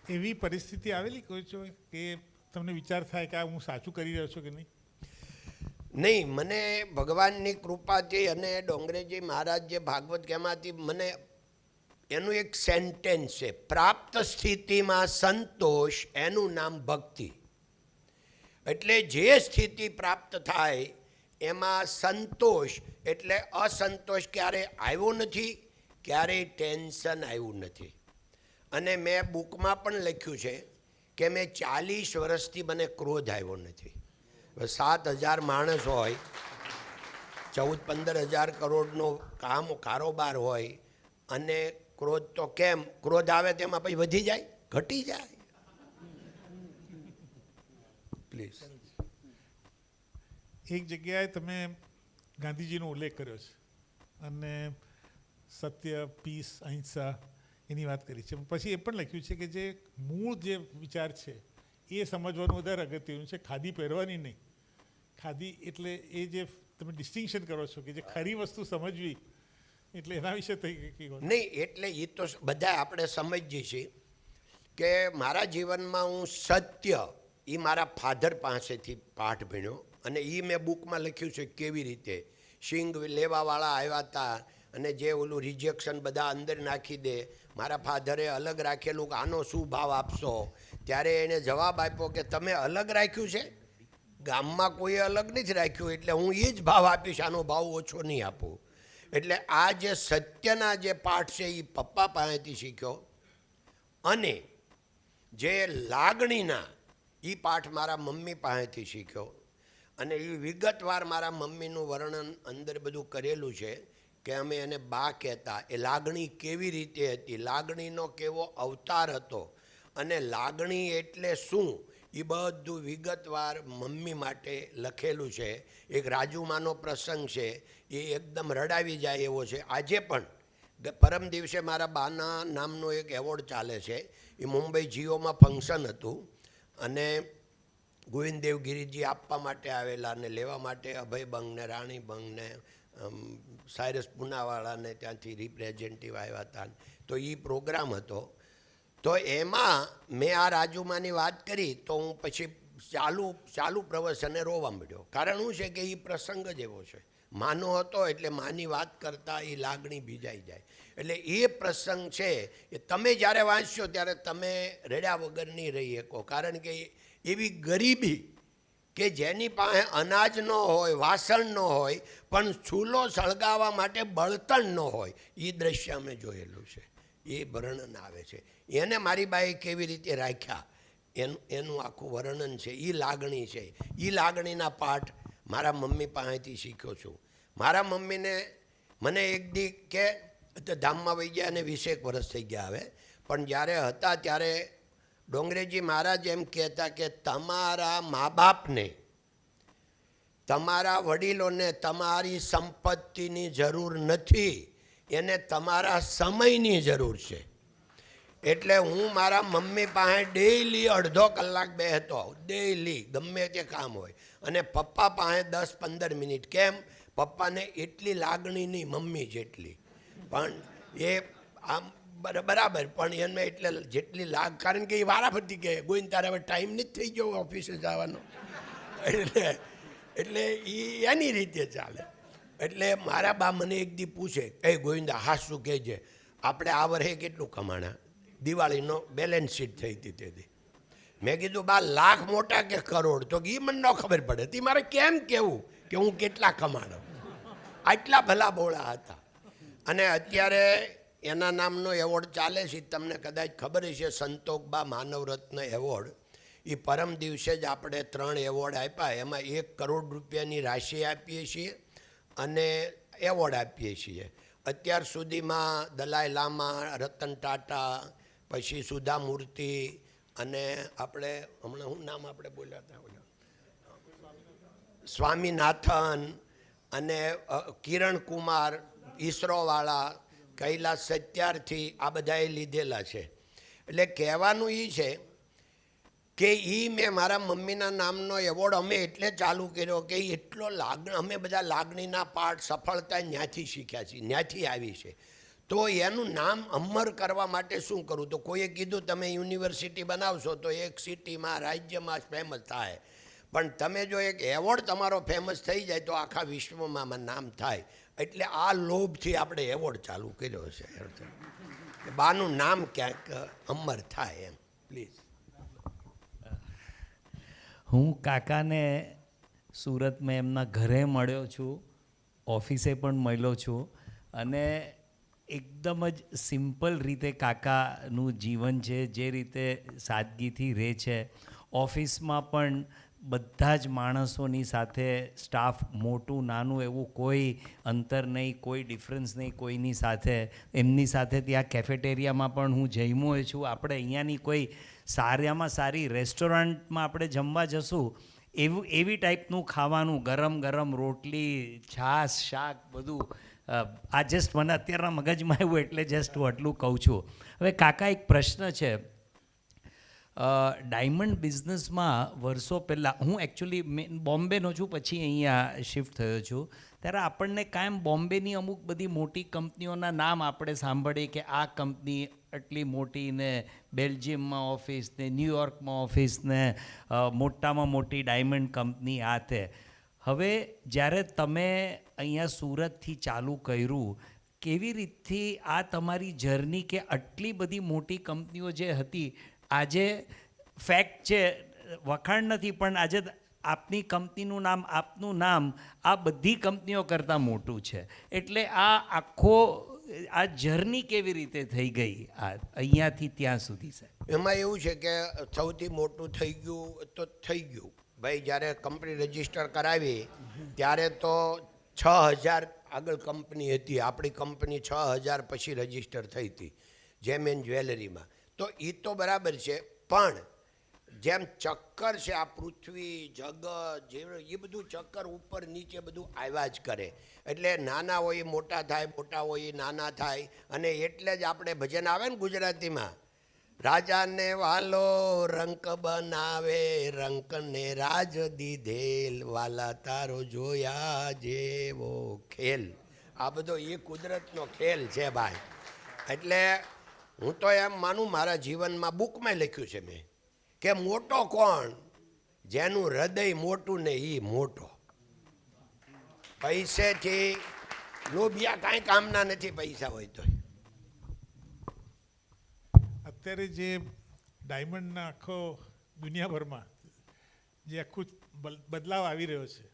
એવી પરિસ્થિતિ આવેલી કોઈ છો કે તમને વિચાર થાય કે આ હું સાચું કરી રહ્યો છું કે નહીં? નહીં, મને ભગવાનની કૃપાથી અને ડોંગરેજી મહારાજ જે ભાગવત કહેમાંથી મને એનું એક સેન્ટેન્સ છે, પ્રાપ્ત સ્થિતિમાં સંતોષ એનું નામ ભક્તિ. એટલે જે સ્થિતિ પ્રાપ્ત થાય એમાં સંતોષ, એટલે અસંતોષ ક્યારેય આવ્યો નથી, ક્યારેય ટેન્શન આવ્યું નથી. અને મેં બુકમાં પણ લખ્યું છે કે મેં 40 વર્ષથી મને ક્રોધ આવ્યો નથી. 7,000 માણસ હોય, 14-15 હજાર કરોડનો કારોબાર હોય, અને ક્રોધ તો કેમ, ક્રોધ આવે તેમાં પછી વધી જાય, ઘટી જાય. પ્લીઝ. એક જગ્યાએ તમે ગાંધીજીનો ઉલ્લેખ કર્યો છે અને સત્ય, પીસ, અહિંસા એની વાત કરી છે. પછી એ પણ લખ્યું છે કે જે મૂળ જે વિચાર છે એ સમજવાનું વધારે અગત્યનું છે, ખાદી પહેરવાની નહીં. ખાદી એટલે એ જે તમે ડિસ્ટિંક્શન કરો છો કે જે ખરી વસ્તુ સમજવી, એટલે એના વિશે થઈ ગઈ વાત. નહીં, એટલે એ તો બધા આપણે સમજીએ છીએ કે મારા જીવનમાં હું સત્ય એ મારા ફાધર પાસેથી પાઠ ભણ્યો, અને એ મેં બુકમાં લખ્યું છે કેવી રીતે સિંગ લેવાવાળા આવ્યા હતા અને જે ઓલું રિજેક્શન બધા અંદર નાખી દે. મારા ફાધરે અલગ રાખેલું કે આનો શું ભાવ આપશો, ત્યારે એણે જવાબ આપ્યો કે તમે અલગ રાખ્યું છે, ગામમાં કોઈએ અલગ નથી રાખ્યું, એટલે હું એ જ ભાવ આપીશ, આનો ભાવ ઓછો નહીં આપું. એટલે આ જે સત્યના જે પાઠ છે એ પપ્પા પાસેથી શીખ્યો, અને જે લાગણીના એ પાઠ મારા મમ્મી પાસેથી શીખ્યો. અને એ વિગતવાર મારા મમ્મીનું વર્ણન અંદર બધું કરેલું છે કે અમે એને બા કહેતા, એ લાગણી કેવી રીતે હતી, લાગણીનો કેવો અવતાર હતો, અને લાગણી એટલે શું એ બધું વિગતવાર મમ્મી માટે લખેલું છે. એક રાજુમાનો પ્રસંગ છે, એ એકદમ રડાવી જાય એવો છે. આજે પણ પરમ દિવસે મારા બાના નામનો એક એવોર્ડ ચાલે છે, એ મુંબઈ જીઓમાં ફંક્શન હતું, અને ગોવિંદદેવ ગિરિજી આપવા માટે આવેલા અને લેવા માટે અભય બંગને, રાણી બંગને, સાયરસ પૂનાવાળાને ત્યાંથી રિપ્રેઝેન્ટેટિવ આવ્યા હતા. તો એ પ્રોગ્રામ હતો. તો એમાં મેં આ રાજુમાની વાત કરી, તો હું પછી ચાલુ પ્રવચને રોવા મળ્યો. કારણ શું છે કે એ પ્રસંગ જ એવો છે, માનો હતો એટલે માની વાત કરતાં એ લાગણી ભીજાઈ જાય. એટલે એ પ્રસંગ છે એ તમે જ્યારે વાંચશો ત્યારે તમે રડ્યા વગર નહીં રહી શકો. કારણ કે એવી ગરીબી કે જેની પાસે અનાજ ન હોય, વાસણ ન હોય, પણ ચૂલો સળગાવવા માટે બળતણ ન હોય, એ દ્રશ્ય અમે જોયેલું છે. એ વર્ણન આવે છે. એને મારી બાએ કેવી રીતે રાખ્યા એનું આખું વર્ણન છે. એ લાગણી છે. એ લાગણીના પાઠ મારા મમ્મી પાસેથી શીખ્યો છું. મારા મમ્મીને મને એક દી કે ધામમાં વહી ગયા અને 20 વર્ષ થઈ ગયા હવે, પણ જ્યારે હતા ત્યારે ડોંગરેજી મહારાજ એમ કહેતા કે તમારા મા બાપને, તમારા વડીલોને તમારી સંપત્તિની જરૂર નથી, એને તમારા સમયની જરૂર છે. એટલે હું મારા મમ્મી પાસે ડેઈલી અડધો કલાક બેસતો, ડેઈલી ગમે તે કામ હોય, અને પપ્પા પાસે 10-15 મિનિટ. કેમ? પપ્પાને એટલી લાગણી નહીં મમ્મી જેટલી, પણ એ આમ બરાબર, પણ એને એટલે જેટલી કારણ કે એ વારાફરતી કહે ગોવિંદ તારે હવે ટાઈમ નથી થઈ ગયો ઓફિસે જવાનો, એટલે એ એની રીતે ચાલે. એટલે મારા બા મને એક દી પૂછે, એ ગોવિંદા હા શું કહેજે, આપણે આ વર્ષે કેટલું કમાણા? દિવાળીનો બેલેન્સ શીટ થઈ હતી તેથી. મેં કીધું બા લાખ મોટા કે કરોડ? તો એ મને ન ખબર પડે. તે મારે કેમ કહેવું કે હું કેટલા કમાણો? આટલા ભલા બોળા હતા. અને અત્યારે એના નામનો એવોર્ડ ચાલે છે, તમને કદાચ ખબર છે, સંતોકબા માનવરત્ન એવોર્ડ. એ પરમ દિવસે જ આપણે 3 એવોર્ડ આપ્યા. એમાં 1 કરોડ રૂપિયાની રાશિ આપીએ છીએ અને એવોર્ડ આપીએ છીએ. અત્યાર સુધીમાં દલાઈ લામા, રતન ટાટા, પછી સુધા મૂર્તિ, અને આપણે હમણાં શું નામ આપણે બોલ્યા હતા, સ્વામીનાથન, અને કિરણ કુમાર ઈસરોવાળા, કૈલાસ સત્યાર્થી, આ બધાએ લીધેલા છે. એટલે કહેવાનું એ છે કે મેં મારા મમ્મીના નામનો એવોર્ડ અમે એટલે ચાલુ કર્યો કે એટલો અમે બધા લાગણીના પાઠ સફળતા ત્યાંથી શીખ્યા છીએ, ત્યાંથી આવી છે. તો એનું નામ અમર કરવા માટે શું કરવું? તો કોઈએ કીધું તમે યુનિવર્સિટી બનાવશો તો એક સિટીમાં, રાજ્યમાં ફેમસ થાય, પણ તમે જો એક એવોર્ડ તમારો ફેમસ થઈ જાય તો આખા વિશ્વમાં નામ થાય. એટલે આ લોભથી આપણે એવોર્ડ ચાલુ કર્યો છે, બાનું નામ ક્યાંક અમર થાય એમ. પ્લીઝ. હું કાકાને સુરતમાં એમના ઘરે મળ્યો છું, ઓફિસે પણ મળ્યો છું, અને એકદમ જ સિમ્પલ રીતે કાકાનું જીવન છે, જે રીતે સાદગીથી રહે છે. ઓફિસમાં પણ બધા જ માણસોની સાથે, સ્ટાફ મોટું નાનું એવું કોઈ અંતર નહીં, કોઈ ડિફરન્સ નહીં કોઈની સાથે. એમની સાથે ત્યાં કેફેટેરિયામાં પણ હું જમ્યો છું. આપણે અહીંયાની કોઈ સારામાં સારી રેસ્ટોરન્ટમાં આપણે જમવા જશું, એવી ટાઈપનું ખાવાનું, ગરમ ગરમ રોટલી, છાશ, શાક, બધું. આ જસ્ટ મને અત્યારના મગજમાં આવ્યું એટલે જસ્ટ હું આટલું કહું છું. હવે કાકા, એક પ્રશ્ન છે. ડાયમંડ બિઝનેસમાં વર્ષો પહેલાં હું એકચ્યુઅલી બોમ્બેનો છું, પછી અહીંયા શિફ્ટ થયો છું. ત્યારે આપણને કાયમ બોમ્બેની અમુક બધી મોટી કંપનીઓના નામ આપણે સાંભળીએ કે આ કંપની આટલી મોટી ને બેલ્જિયમમાં ઓફિસ ને ન્યૂયોર્કમાં ઓફિસ ને મોટામાં મોટી ડાયમંડ કંપની આ તે. હવે જ્યારે તમે અહીંયા સુરતથી ચાલુ કર્યું, કેવી રીતથી આ તમારી જર્ની કે આટલી બધી મોટી કંપનીઓ જે હતી, આજે ફેક્ટ છે, વખાણ નથી, પણ આજે આપની કંપનીનું નામ, આપનું નામ આ બધી કંપનીઓ કરતાં મોટું છે. એટલે આ આખો આ જર્ની કેવી રીતે થઈ ગઈ આ અહીંયાથી ત્યાં સુધી? સાહેબ, એમાં એવું છે કે સૌથી મોટું થઈ ગયું તો થઈ ગયું ભાઈ. જ્યારે કંપની રજીસ્ટર કરાવી ત્યારે તો 6000 આગળ કંપની હતી. આપણી કંપની 6000 પછી રજીસ્ટર થઈ હતી જેમ એન જ્વેલરીમાં. તો એ તો બરાબર છે, પણ જેમ ચક્કર છે આ પૃથ્વી જગત જે એ બધું ચક્કર ઉપર નીચે બધું આવ્યા જ કરે. એટલે નાના હોય મોટા થાય, મોટા હોય નાના થાય. અને એટલે જ આપણે ભજન આવે ને ગુજરાતીમાં, રાજાને વાલો રંક બનાવે, રંકને રાજ દીધેલ, વાલા તારો જોયા જેવો ખેલ. આ બધો એ કુદરતનો ખેલ છે ભાઈ. એટલે હું તો એમ માનું, મારા જીવનમાં બુકમાં લખ્યું છે મેં કે મોટો કોણ? જેનું હૃદય મોટું ને એ મોટો. પૈસેથી લોભિયા કાંઈ કામના નથી, પૈસા હોય તો. અત્યારે જે ડાયમંડના આખો દુનિયાભરમાં જે આખું બદલાવ આવી રહ્યો છે,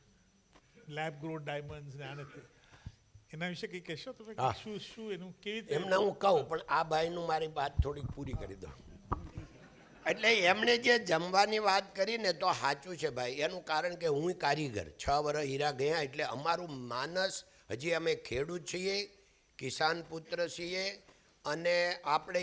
લેબ ગ્રોથ ડાયમંડ્સ ને આને તે, એના વિશે કંઈ કહેશો તમે? હા. શું એનું કેવી રીતે? એમને હું કહું, પણ આ ભાઈનું મારી વાત થોડીક પૂરી કરી દો. એટલે એમણે જે જમવાની વાત કરી ને તો સાચું છે ભાઈ. એનું કારણ કે હું કારીગર 6 વર્ષ હીરા ગયા. એટલે અમારું માનસ, હજી અમે ખેડૂત છીએ, કિસાન પુત્ર છીએ, અને આપણે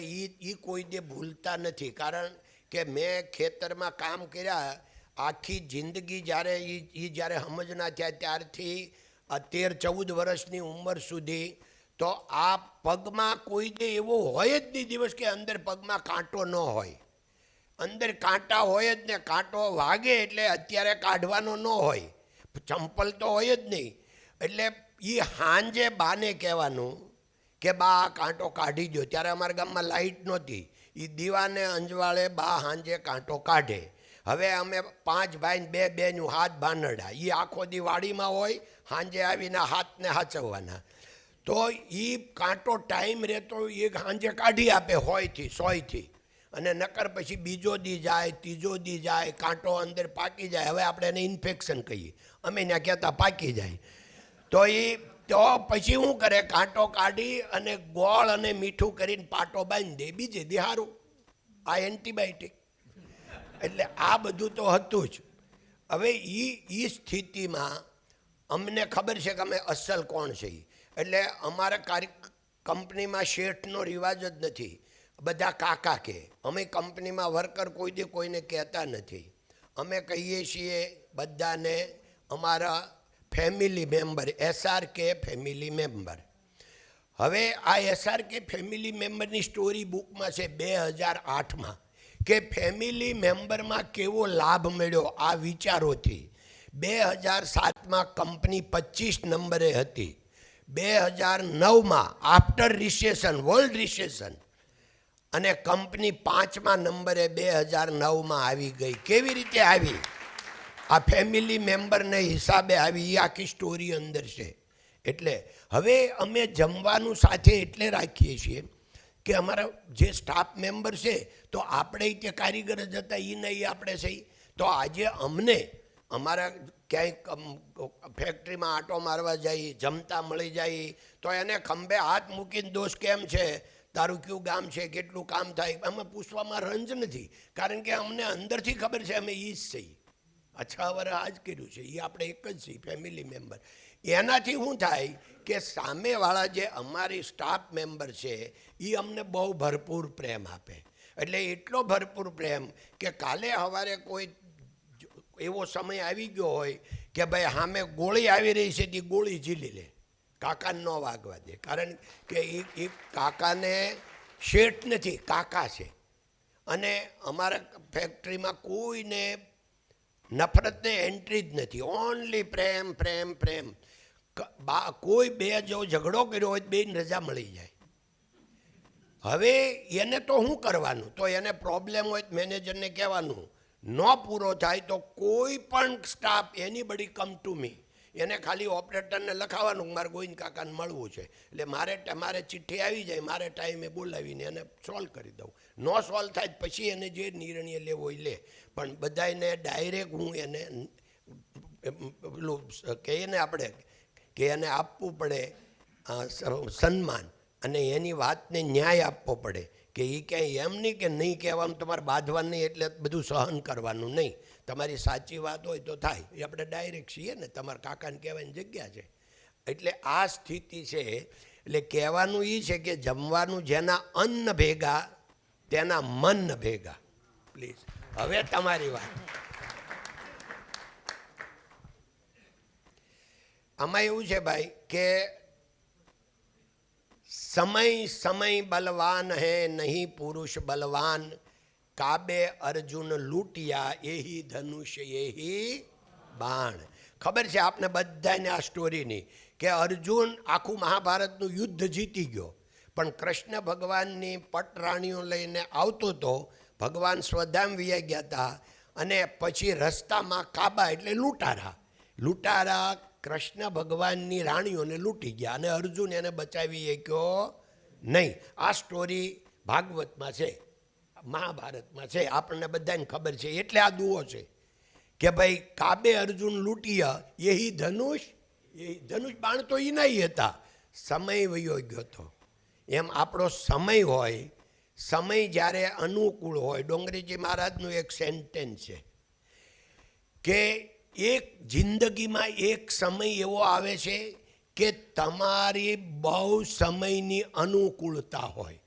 એ કોઈ દે ભૂલતા નથી. કારણ કે મેં ખેતરમાં કામ કર્યા આખી જિંદગી. જ્યારે એ જ્યારે સમજના થયા ત્યારથી 13-14 વર્ષની ઉંમર સુધી, તો આ પગમાં કોઈ દે એવો હોય જ નહીં દિવસ કે અંદર પગમાં કાંટો ન હોય. અંદર કાંટા હોય જ ને. કાંટો વાગે એટલે અત્યારે કાઢવાનો ન હોય. ચંપલ તો હોય જ નહીં. એટલે એ હાંજે બાને કહેવાનું કે બા આ કાંટો કાઢી દો. ત્યારે અમારા ગામમાં લાઇટ નહોતી. એ દીવાને અંજવાળે બા હાંજે કાંટો કાઢે. હવે અમે 5 ભાઈ 2 બહેનું, હાથ બાનડા. એ આખો દી વાડીમાં હોય, હાંજે આવીને હાથને હાચવવાના. તો એ કાંટો ટાઈમ રહેતો એ હાંજે કાઢી આપે 100થી. અને નકર પછી બીજો દી જાય, ત્રીજો દી જાય, કાંટો અંદર પાકી જાય. હવે આપણે એને ઇન્ફેક્શન કહીએ, અમે ત્યાં કહેતા પાકી જાય. તો પછી શું કરે? કાંટો કાઢી અને ગોળ અને મીઠું કરીને પાટો બાંધી દે, બીજે દી સારું. આ એન્ટીબાયોટિક. એટલે આ બધું તો હતું જ. હવે એ સ્થિતિમાં અમને ખબર છે કે અમે અસલ કોણ છે. એટલે અમારા કંપનીમાં શેઠનો રિવાજ જ નથી. બધા કાકા કહે. અમે કંપનીમાં વર્કર કોઈ દે કોઈને કહેતા નથી. અમે કહીએ છીએ બધાને અમારા family member, SRK family member. હવે આ SRK ફેમિલી મેમ્બરની સ્ટોરી બુકમાં છે 2008માં, કે ફેમિલી મેમ્બરમાં કેવો લાભ મળ્યો આ વિચારોથી. 2007માં કંપની 25 નંબરે હતી. 2009માં આફ્ટર રિસેશન, વર્લ્ડ રિસેશન, અને કંપની 5મા નંબરે 2009માં આવી ગઈ. કેવી રીતે આવી? આ ફેમિલી મેમ્બરને હિસાબે આવી. એ આખી સ્ટોરી અંદર છે. એટલે હવે અમે જમવાનું સાથે એટલે રાખીએ છીએ કે અમારા જે સ્ટાફ મેમ્બર છે, તો આપણે તે કારીગર જ હતા, એ નહીં આપણે સહી. તો આજે અમને અમારા ક્યાંય ફેક્ટરીમાં આંટો મારવા જઈએ, જમતા મળી જાય, તો એને ખંભે હાથ મૂકીને દોષ કેમ છે, તારું કયું ગામ છે, કેટલું કામ થાય, અમે પૂછવામાં રંજ નથી. કારણ કે અમને અંદરથી ખબર છે અમે એ જ છીએ. આ 6 વર્ષ આ જ કર્યું છે. એ આપણે એક જ છીએ, ફેમિલી મેમ્બર. એનાથી શું થાય કે સામેવાળા જે અમારી સ્ટાફ મેમ્બર છે એ અમને બહુ ભરપૂર પ્રેમ આપે. એટલે એટલો ભરપૂર પ્રેમ કે કાલે સવારે કોઈ એવો સમય આવી ગયો હોય કે ભાઈ સામે ગોળી આવી રહી છે, તે ગોળી ઝીલી લે, કાકાને ન વાગવા દે. કારણ કે એ કાકાને શેઠ નથી, કાકા છે. અને અમારા ફેક્ટરીમાં કોઈને નફરતને એન્ટ્રી જ નથી, ઓનલી પ્રેમ પ્રેમ પ્રેમ. કોઈ બે જો ઝઘડો કર્યો હોય તો બેને રજા મળી જાય. હવે એને તો શું કરવાનું, તો એને પ્રોબ્લેમ હોય તો મેનેજરને કહેવાનું, ન પૂરો થાય તો કોઈ પણ staff anybody come to me, એને ખાલી ઓપરેટરને લખાવાનું મારે ગોવિંદ કાકાને મળવું છે, એટલે મારે ચિઠ્ઠી આવી જાય, મારે ટાઈમે બોલાવીને એને સોલ્વ કરી દઉં. ન સોલ્વ થાય પછી એને જે નિર્ણય લેવો હોય લે, પણ બધાને ડાયરેક્ટ હું એને પેલું કહીએ ને આપણે કે એને આપવું પડે સન્માન, અને એની વાતને ન્યાય આપવો પડે કે એ ક્યાંય એમ નહીં કે નહીં કહેવાનું તમારે બાંધવાનું નહીં એટલે બધું સહન કરવાનું નહીં. તમારી સાચી વાત હોય તો થાય, એ આપણે ડાયરેક્ટ છીએ ને, તમારા કાકાને કહેવાની જગ્યા છે. એટલે આ સ્થિતિ છે. એટલે કહેવાનું એ છે કે જમવાનું જેના અન્ન ભેગા તેના મન ભેગા. પ્લીઝ હવે તમારી વાત. આમાં એવું છે ભાઈ કે સમય સમય બલવાન હૈ નહીં પુરુષ બલવાન, કાબે અર્જુન લૂંટિયા એહી ધનુષ એહી બાણ. ખબર છે આપને બધાને આ સ્ટોરીની કે અર્જુન આખું મહાભારતનું યુદ્ધ જીતી ગયો, પણ કૃષ્ણ ભગવાનની પટરાણીઓ લઈને આવતો હતો. ભગવાન સ્વધામ વિયા ગયા હતા, અને પછી રસ્તામાં કાબા એટલે લૂંટારા કૃષ્ણ ભગવાનની રાણીઓને લૂંટી ગયા, અને અર્જુન એને બચાવી શક્યો નહીં. આ સ્ટોરી ભાગવતમાં છે, મહાભારતમાં છે, આપણને બધાને ખબર છે. એટલે આ દુઓ છે કે ભાઈ કાબે અર્જુન લૂંટિયા એહી ધનુષ બાણ તો એ નહીં હતા, સમય વયો ગયો હતો. એમ આપણો સમય હોય, સમય જ્યારે અનુકૂળ હોય. ડોંગરીજી મહારાજનું એક સેન્ટેન્સ છે કે એક જિંદગીમાં એક સમય એવો આવે છે કે તમારી બહુ સમયની અનુકૂળતા હોય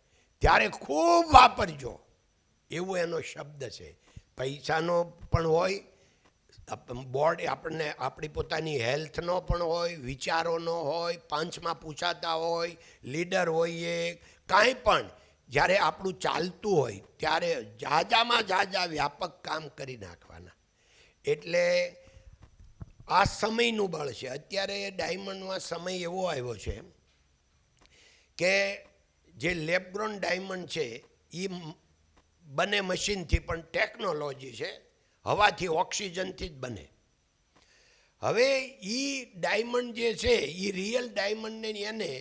ત્યારે ખૂબ વાપરજો, એવો એનો શબ્દ છે. પૈસાનો પણ હોય, બોર્ડ આપણને આપણી પોતાની હેલ્થનો પણ હોય, વિચારોનો હોય, પંચમાં પૂછાતા હોય, લીડર હોઈએ, કાંઈ પણ જ્યારે આપણું ચાલતું હોય ત્યારે જાજામાં જાજા વ્યાપક કામ કરી નાખવાના. એટલે આ સમયનું બળ છે. અત્યારે ડાયમંડમાં સમય એવો આવ્યો છે કે જે લેબગ્રોન ડાયમંડ છે એ બને મશીનથી, પણ ટેકનોલોજી છે, હવાથી ઓક્સિજનથી જ બને. હવે એ ડાયમંડ જે છે એ રિયલ ડાયમંડને એને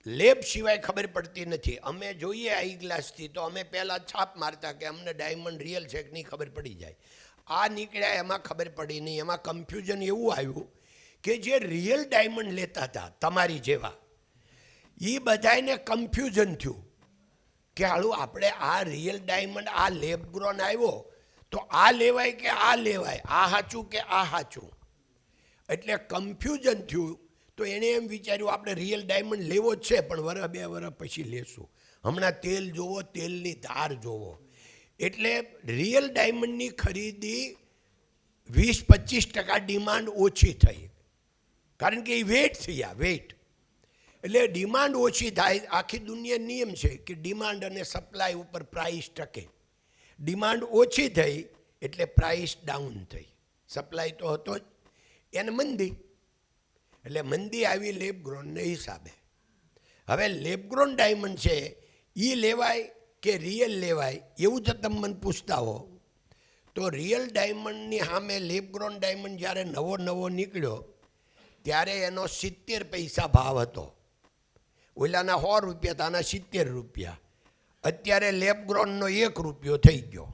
લેબ સિવાય ખબર પડતી નથી. અમે જોઈએ આઈ ગ્લાસથી તો અમે પહેલાં છાપ મારતા કે અમને ડાયમંડ રિયલ છે કે નહીં ખબર પડી જાય. આ નીકળ્યા એમાં ખબર પડી નહીં. એમાં કન્ફ્યુઝન એવું આવ્યું કે જે રિયલ ડાયમંડ લેતા હતા તમારી જેવા, એ બધાને કન્ફ્યુઝન થયું કે હાલું આપણે આ રિયલ ડાયમંડ આ લેબગ્રોન આવ્યો તો આ લેવાય કે આ લેવાય, આ સાચું કે આ સાચું. એટલે કન્ફ્યુઝન થયું. તો એણે એમ વિચાર્યું આપણે રિયલ ડાયમંડ લેવો જ છે, પણ વર્ષ 2 વર્ષ પછી લેશું. હમણાં તેલ જોવો, તેલની ધાર જોવો. એટલે રિયલ ડાયમંડની ખરીદી 20-25% ડિમાન્ડ ઓછી થઈ, કારણ કે એ વેઇટ થયા, વેઇટ. એટલે ડિમાન્ડ ઓછી થાય. આખી દુનિયા નિયમ છે કે ડિમાન્ડ અને સપ્લાય ઉપર પ્રાઇસ ટકે. ડિમાન્ડ ઓછી થઈ એટલે પ્રાઇસ ડાઉન થઈ. સપ્લાય તો હતો જ, એને મંદી. એટલે મંદી આવી લેબગ્રોનને હિસાબે. હવે લેબગ્રોન ડાયમંડ છે એ લેવાય કે રિયલ લેવાય, એવું જો તમે મને પૂછતા હો તો રિયલ ડાયમંડની સામે લેબગ્રોન ડાયમંડ જ્યારે નવો નીકળ્યો ત્યારે એનો 70 પૈસા ભાવ હતો. ઓલાના 100 રૂપિયા હતા, આના 70 રૂપિયા. અત્યારે લેબગ્રોનનો 1 રૂપિયો થઈ ગયો.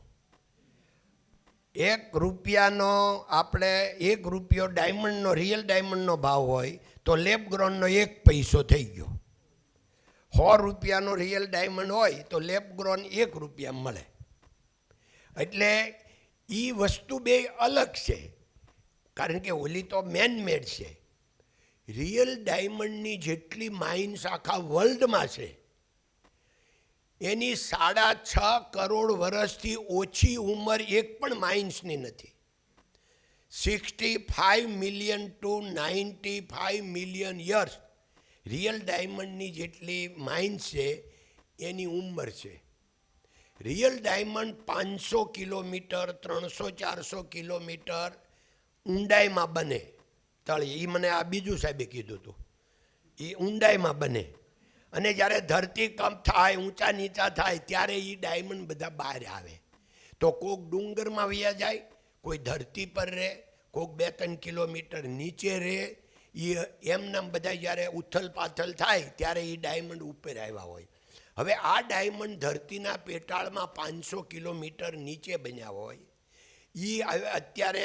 1 રૂપિયાનો આપણે 1 રૂપિયો ડાયમંડનો રિયલ ડાયમંડનો ભાવ હોય તો લેબગ્રોનનો 1 પૈસો થઈ ગયો. 100 રૂપિયાનો રિયલ ડાયમંડ હોય તો લેબગ્રોન 1 રૂપિયા મળે. એટલે એ વસ્તુ બે અલગ છે, કારણ કે ઓલી તો મેનમેડ છે. રિયલ ડાયમંડની જેટલી માઇન્સ આખા વર્લ્ડમાં છે એની 6.5 કરોડ વર્ષથી ઓછી ઉંમર એક પણ માઇન્સની નથી. 65 million to 95 million years real ડાયમંડની જેટલી માઇન્સ છે એની ઉંમર છે. રિયલ ડાયમંડ 500 કિલોમીટર 300-400 કિલોમીટર ઊંડાઈમાં બને તળિયે. એ મને આ બીજું સાહેબે કીધું હતું. એ ઊંડાઈમાં બને અને જ્યારે ધરતીકંપ થાય, ઊંચા નીચા થાય, ત્યારે એ ડાયમંડ બધા બહાર આવે. તો કોક ડુંગરમાં વયા જાય, કોઈ ધરતી પર રહે, કોક 2-3 કિલોમીટર નીચે રહે. એ એમનામ બધા જ્યારે ઉથલ પાથલ થાય ત્યારે એ ડાયમંડ ઉપર આવ્યા હોય. હવે આ ડાયમંડ ધરતીના પેટાળમાં 500 કિલોમીટર નીચે બન્યા હોય. એ અત્યારે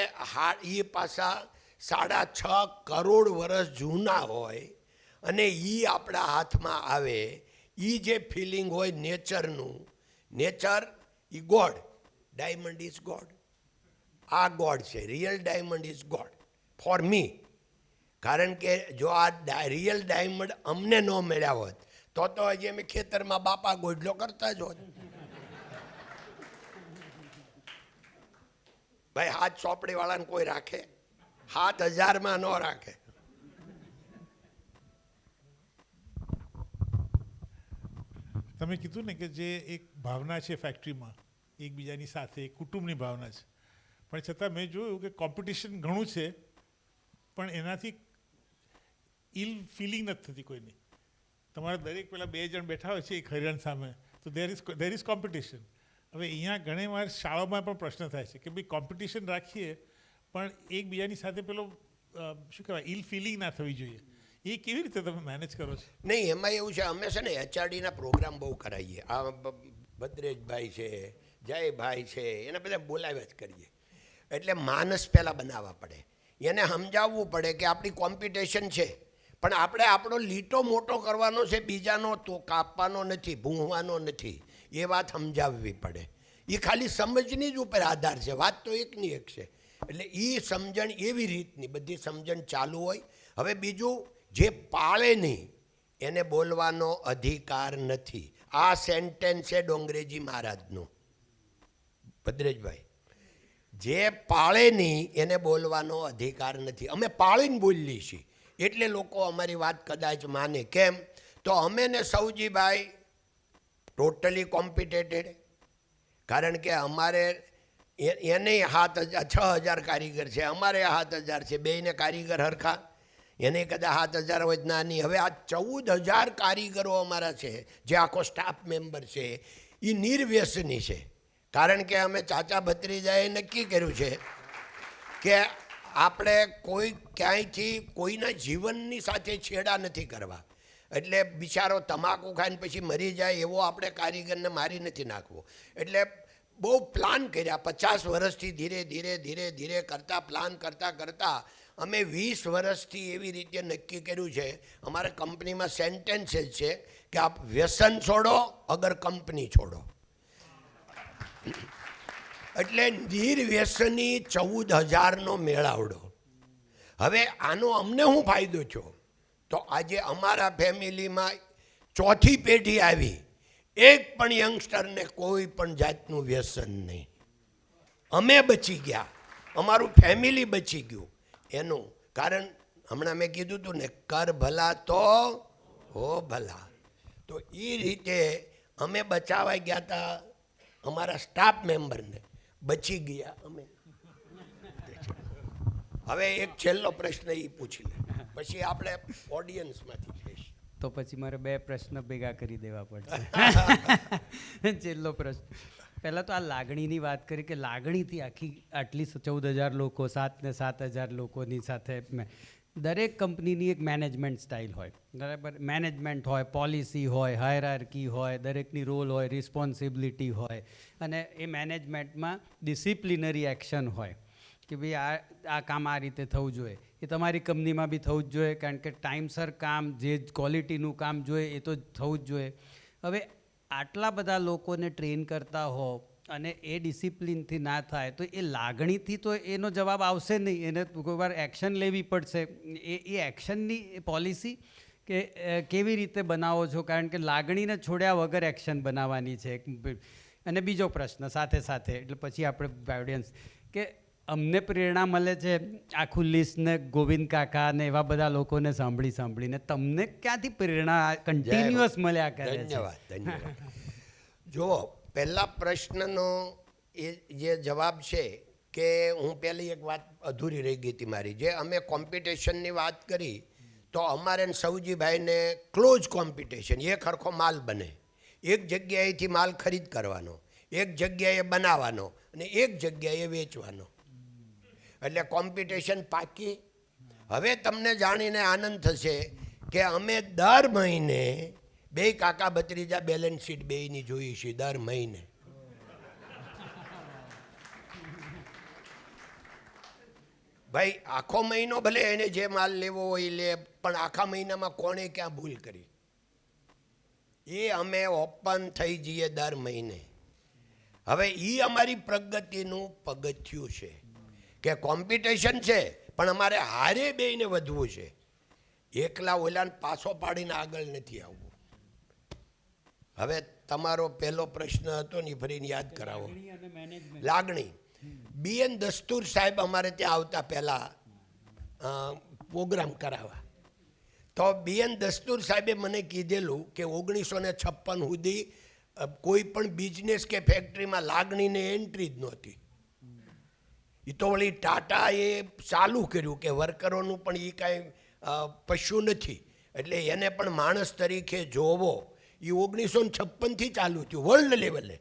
એ પાછા 6.5 કરોડ વર્ષ જૂના હોય અને એ આપણા હાથમાં આવે. એ જે ફિલિંગ હોય નેચરનું, નેચર એ ગોડ, ડાયમંડ ઇઝ ગોડ. આ ગોડ છે, real diamond is God for me. કારણ કે જો આ રિયલ ડાયમંડ અમને ન મળ્યા હોત તો હજી અમે ખેતરમાં બાપા ગોડલો કરતા જ હોત. ભાઈ હાથ ચોપડી વાળાને કોઈ રાખે? 7,000માં ન રાખે. તમે કીધું ને કે જે એક ભાવના છે ફેક્ટરીમાં એકબીજાની સાથે, એક કુટુંબની ભાવના છે, પણ છતાં મેં જોયું કે કોમ્પિટિશન ઘણું છે પણ એનાથી ઇલ ફિલિંગ નથી થતી કોઈની. તમારા દરેક પેલા 2 જણ બેઠા હોય છે એક હરિયાણ સામે, તો દેર ઇઝ કોમ્પિટિશન. હવે અહીંયા ઘણી વાર શાળાઓમાં પણ પ્રશ્ન થાય છે કે ભાઈ કોમ્પિટિશન રાખીએ પણ એકબીજાની સાથે પેલો શું કહેવાય ઇલ ફિલિંગ ના થવી જોઈએ. એ કેવી રીતે તમે મેનેજ કરો છો? નહીં, એમાં એવું છે, અમે છે ને HRDના પ્રોગ્રામ બહુ કરાવીએ. આ ભદ્રેશભાઈ છે, જયભાઈ છે, એને બધા બોલાવ્યા જ કરીએ. એટલે માનસ પહેલાં બનાવવા પડે, એને સમજાવવું પડે કે આપણી કોમ્પિટિશન છે પણ આપણે આપણો લીટો મોટો કરવાનો છે, બીજાનો તો કાપવાનો નથી, ભૂંહવાનો નથી. એ વાત સમજાવવી પડે. એ ખાલી સમજની જ ઉપર આધાર છે, વાત તો એકની એક છે. એટલે એ સમજણ એવી રીતની બધી સમજણ ચાલુ હોય. હવે બીજું, જે પાળે નહીં એને બોલવાનો અધિકાર નથી. આ સેન્ટેન્સ છે ડોંગરેજી મહારાજનું. ભદ્રેશભાઈ, જે પાળે નહીં એને બોલવાનો અધિકાર નથી. અમે પાળીને બોલીએ છીએ એટલે લોકો અમારી વાત કદાચ માને. કેમ? તો અમે ને સૌજીભાઈ ટોટલી કોમ્પિટેટેડ. કારણ કે અમારે એને 6,000 કારીગર છે, અમારે 7,000 છે, બેયને કારીગર હરખા. એને કદાચ 7,000 હોય નાની. હવે આ 14,000 કારીગરો અમારા છે, જે આખો સ્ટાફ મેમ્બર છે, એ નિર્વ્યસની છે. કારણ કે અમે ચાચા ભત્રીજાએ નક્કી કર્યું છે કે આપણે કોઈ ક્યાંયથી કોઈના જીવનની સાથે છેડા નથી કરવા. એટલે બિચારો તમાકુ ખાઈને પછી મરી જાય એવો આપણે કારીગરને મારી નથી નાખવો. એટલે બહુ પ્લાન કર્યા. 50 વર્ષથી ધીરે ધીરે ધીરે ધીરે પ્લાન કરતાં અમે 20 વર્ષથી એવી રીતે નક્કી કર્યું છે. અમારે કંપનીમાં સેન્ટેન્સ જ છે કે આપ વ્યસન છોડો અગર કંપની છોડો. એટલે નિર્વ્યસની 14,000નો મેળાવડો. હવે આનો અમને શું ફાયદો થયો? તો આજે અમારા ફેમિલીમાં 4થી પેઢી આવી, એક પણ યંગસ્ટરને કોઈ પણ જાતનું વ્યસન નહીં. અમે બચી ગયા, અમારું ફેમિલી બચી ગયું. એનું કારણ હમણાં મેં કીધું હતું ને, કર ભલા તો હો ભલા. તો એ રીતે અમે બચાવાઈ ગયા હતા. અમારા સ્ટાફ મેમ્બરને બચી ગયા અમે. હવે એક છેલ્લો પ્રશ્ન એ પૂછી લે, પછી આપણે ઓડિયન્સમાંથી જઈશું. તો પછી મારે 2 પ્રશ્ન ભેગા કરી દેવા પડશે. છેલ્લો પ્રશ્ન, પહેલાં તો આ લાગણીની વાત કરી કે લાગણીથી આટલી 14,000 લોકો, 7,000 લોકોની સાથે દરેક કંપનીની એક મેનેજમેન્ટ સ્ટાઇલ હોય, બરાબર? મેનેજમેન્ટ હોય, પોલિસી હોય, હાયરાર્કી હોય, દરેકની રોલ હોય, રિસ્પોન્સિબિલિટી હોય, અને એ મેનેજમેન્ટમાં ડિસિપ્લિનરી એક્શન હોય કે ભાઈ આ કામ આ રીતે થવું જોઈએ. એ તમારી કંપનીમાં બી થવું જ જોઈએ, કારણ કે ટાઈમસર કામ, જે ક્વોલિટીનું કામ જોઈએ એ તો થવું જ જોઈએ. હવે આટલા બધા લોકોને ટ્રેન કરતા હો અને એ ડિસિપ્લિનથી ના થાય તો એ લાગણીથી તો એનો જવાબ આવશે નહીં. એને કોઈ વાર એક્શન લેવી પડશે. એ એક્શનની પોલિસી કે કેવી રીતે બનાવો છો? કારણ કે લાગણીને છોડ્યા વગર એક્શન બનાવવાની છે. અને બીજો પ્રશ્ન સાથે સાથે, એટલે પછી આપણે ઓડિયન્સ, કે અમને પ્રેરણા મળે છે આખું લિસ્ટ ને ગોવિંદ કાકા ને એવા બધા લોકોને સાંભળીને. તમને ક્યાંથી પ્રેરણા કન્ટિન્યુઅસ મળ્યા કરે છે? ધન્યવાદ. જુઓ, પહેલા પ્રશ્નનો એ જે જવાબ છે કે હું પહેલી એક વાત અધૂરી રહી ગઈ હતી મારી, જે અમે કોમ્પિટિશનની વાત કરી તો અમારે ને સૌજીભાઈને ક્લોઝ કોમ્પિટિશન, એક સરખો માલ બને, એક જગ્યાએથી માલ ખરીદ કરવાનો, એક જગ્યાએ બનાવવાનો અને એક જગ્યાએ વેચવાનો, એટલે કોમ્પિટિશન પાકી. હવે તમને જાણીને આનંદ થશે કે અમે દર મહિને બે કાકા ભત્રીજા બેલેન્સ શીટ બેયની જોઈએ છીએ દર મહિને. ભાઈ આખો મહિનો ભલે એને જે માલ લેવો હોય લે, પણ આખા મહિનામાં કોણે ક્યાં ભૂલ કરી એ અમે ઓપન થઈ જઈએ દર મહિને. હવે એ અમારી પ્રગતિનું પગથિયું છે કે કોમ્પિટિશન છે પણ અમારે હારે બેયને વધવું છે, એકલા ઓલાને પાછો પાડીને આગળ નથી આવવું. હવે તમારો પહેલો પ્રશ્ન હતો ને ફરીને યાદ કરાવો. લાગણી. BN દસ્તુર સાહેબ અમારે ત્યાં આવતા પહેલાં પ્રોગ્રામ કરાવવા, તો BN દસ્તુર સાહેબે મને કીધેલું કે 1956 સુધી કોઈ પણ બિઝનેસ કે ફેક્ટરીમાં લાગણીને એન્ટ્રી જ નહોતી. એ તો વળી ટાટાએ ચાલુ કર્યું કે વર્કરોનું પણ એ કાંઈ પશુ નથી, એટલે એને પણ માણસ તરીકે જોવો. એ 1956થી ચાલુ થયું વર્લ્ડ લેવલે,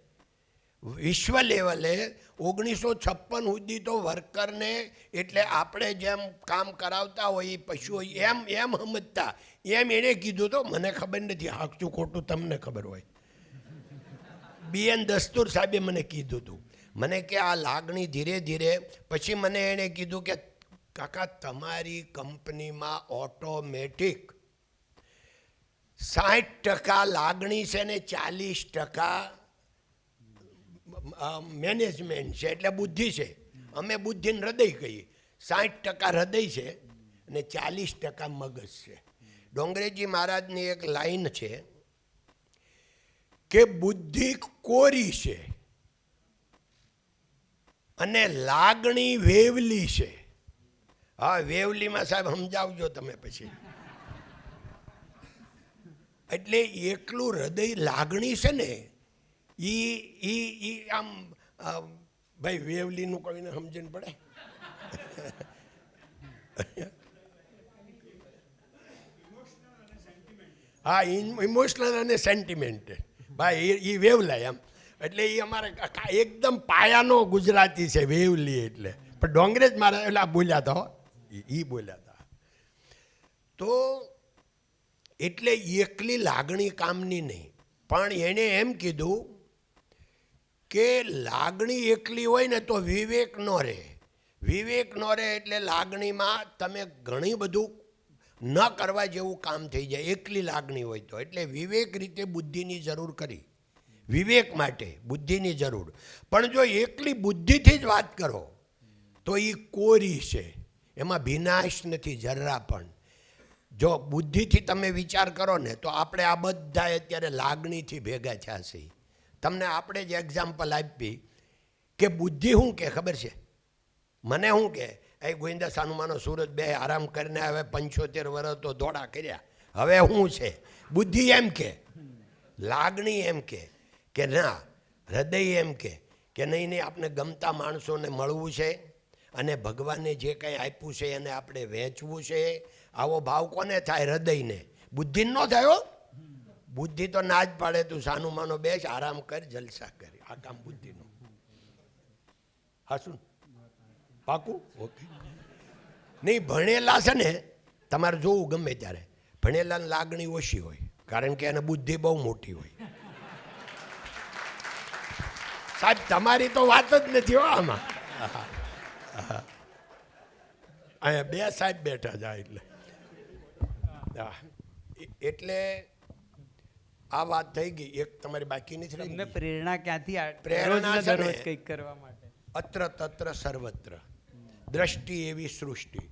વિશ્વ લેવલે. 1956 સુધી તો વર્કરને એટલે આપણે જેમ કામ કરાવતા હોય એ પશુ હોય એમ સમજતા, એમ એણે કીધું તો મને ખબર નથી, હાચું ખોટું તમને ખબર હોય. BN દસ્તુર સાહેબે મને કીધું હતું, મને કે આ લાગણી ધીરે ધીરે, પછી મને એણે કીધું કે કાકા તમારી કંપનીમાં ઓટોમેટિક 60% લાગણી છે ને 40% મેનેજમેન્ટ છે, એટલે બુદ્ધિ છે. અમે બુદ્ધિને હૃદય કહીએ. 60% હૃદય છે અને 40% મગજ છે. ડોંગરેજી મહારાજની એક લાઈન છે કે બુદ્ધિ કોરી છે અને લાગણી વેવલી છે. હા, વેવલીમાં સાહેબ સમજાવજો તમે પછી. એટલે એકલું હૃદય લાગણી છે ને ઈ આમ ભાઈ વેવલીનું કોઈને સમજણ પડે? હા, ઇમોશનલ અને સેન્ટિમેન્ટ ભાઈ એ વેવલાય એમ. એટલે એ અમારે એકદમ પાયાનો ગુજરાતી છે વેવલી એટલે. પણ ડોંગરેજ મારા એટલે બોલ્યા હતા, એ બોલ્યા હતા. તો એટલે એકલી લાગણી કામની નહીં, પણ એણે એમ કીધું કે લાગણી એકલી હોય ને તો વિવેક ન રહે. વિવેક ન રહે એટલે લાગણીમાં તમે ઘણી બધું ન કરવા જેવું કામ થઈ જાય એકલી લાગણી હોય તો. એટલે વિવેક રીતે બુદ્ધિની જરૂર કરી, વિવેક માટે બુદ્ધિની જરૂર. પણ જો એકલી બુદ્ધિથી જ વાત કરો તો એ કોરી છે, એમાં ભીનાશ નથી જરા પણ. જો બુદ્ધિથી તમે વિચાર કરો ને તો આપણે આ બધા અત્યારે લાગણીથી ભેગા થયા છીએ. તમને આપણે જ એક્ઝામ્પલ આપી કે બુદ્ધિ શું કે ખબર છે? મને શું કે એ ગોવિંદા સાનુમાનો સુરત બે આરામ કરીને હવે 75 વર્ષ તો દોડા કર્યા, હવે શું છે? બુદ્ધિ એમ કે લાગણી એમ કે ના, હૃદય એમ કે નહીં આપણે ગમતા માણસોને મળવું છે અને ભગવાને જે કંઈ આપ્યું છે એને આપણે વહેંચવું છે. આવો ભાવ કોને થાય? હૃદયને. બુદ્ધિ ન થાય. બુદ્ધિ તો ના જ પાડે, તું સાનું માનો બેસ, આરામ કર, જલસા કર. આ કામ બુદ્ધિનું. હા, શું પાકું? ઓકે. નહીં, ભણેલા છે ને તમારે જોવું ગમે ત્યારે, ભણેલાની લાગણી ઓછી હોય કારણ કે એને બુદ્ધિ બહુ મોટી હોય. સાહેબ તમારી તો વાત જ નથી હો આમાં. અહીંયા બે સાહેબ બેઠા જાય એટલે આ વાત થઈ ગઈ. એક તમારી બાકી નથી રહી. તમને પ્રેરણા ક્યાંથી પ્રેરણા છે ને કંઈક કરવા માટે? અત્ર તત્ર સર્વત્ર દ્રષ્ટિ એવી સૃષ્ટિ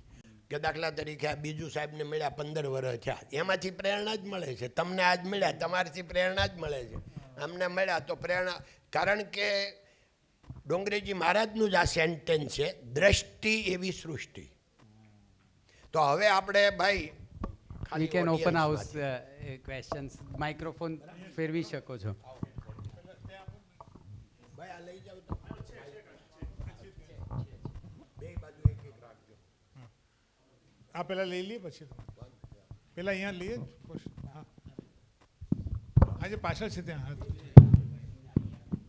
કે દાખલા તરીકે આ બીજું સાહેબને મળ્યા 15 વર્ષ થયા, એમાંથી પ્રેરણા જ મળે છે. તમને આજ મળ્યા તમારાથી પ્રેરણા જ મળે છે. અમને મળ્યા તો પ્રેરણા, કારણ કે ડોંગરેજી મહારાજનું જ આ સેન્ટેન્સ છે, દ્રષ્ટિ એવી સૃષ્ટિ. તો હવે આપણે ભાઈ We can open house questions. Microphone ફેરવી શકો છો. આ પહેલાં લઈ લઈએ પછી પહેલાં અહીંયા લઈએ હા આજે પાછળ છે ત્યાં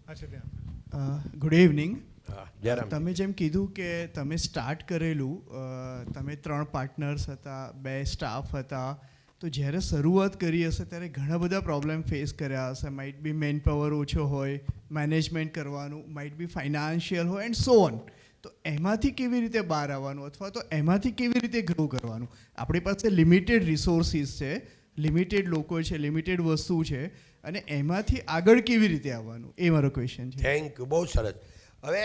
હા છે ત્યાં ગુડ ઇવનિંગ જયરામ. તમે જેમ કીધું કે તમે સ્ટાર્ટ કરેલું તમે 3 પાર્ટનર્સ હતા, 2 સ્ટાફ હતા, તો જ્યારે શરૂઆત કરી હશે ત્યારે ઘણા બધા પ્રોબ્લેમ ફેસ કર્યા હશે. માઇટ બી મેન પાવર ઓછો હોય, મેનેજમેન્ટ કરવાનું, માઇટ બી ફાઇનાન્શિયલ હોય એન્ડ સો ઓન. તો એમાંથી કેવી રીતે બહાર આવવાનું અથવા તો એમાંથી કેવી રીતે ગ્રો કરવાનું? આપણી પાસે લિમિટેડ રિસોર્સિસ છે, લિમિટેડ લોકો છે, લિમિટેડ વસ્તુ છે, અને એમાંથી આગળ કેવી રીતે આવવાનું એ મારો ક્વેશ્ચન છે. થેન્ક યુ, બહુ સરસ. હવે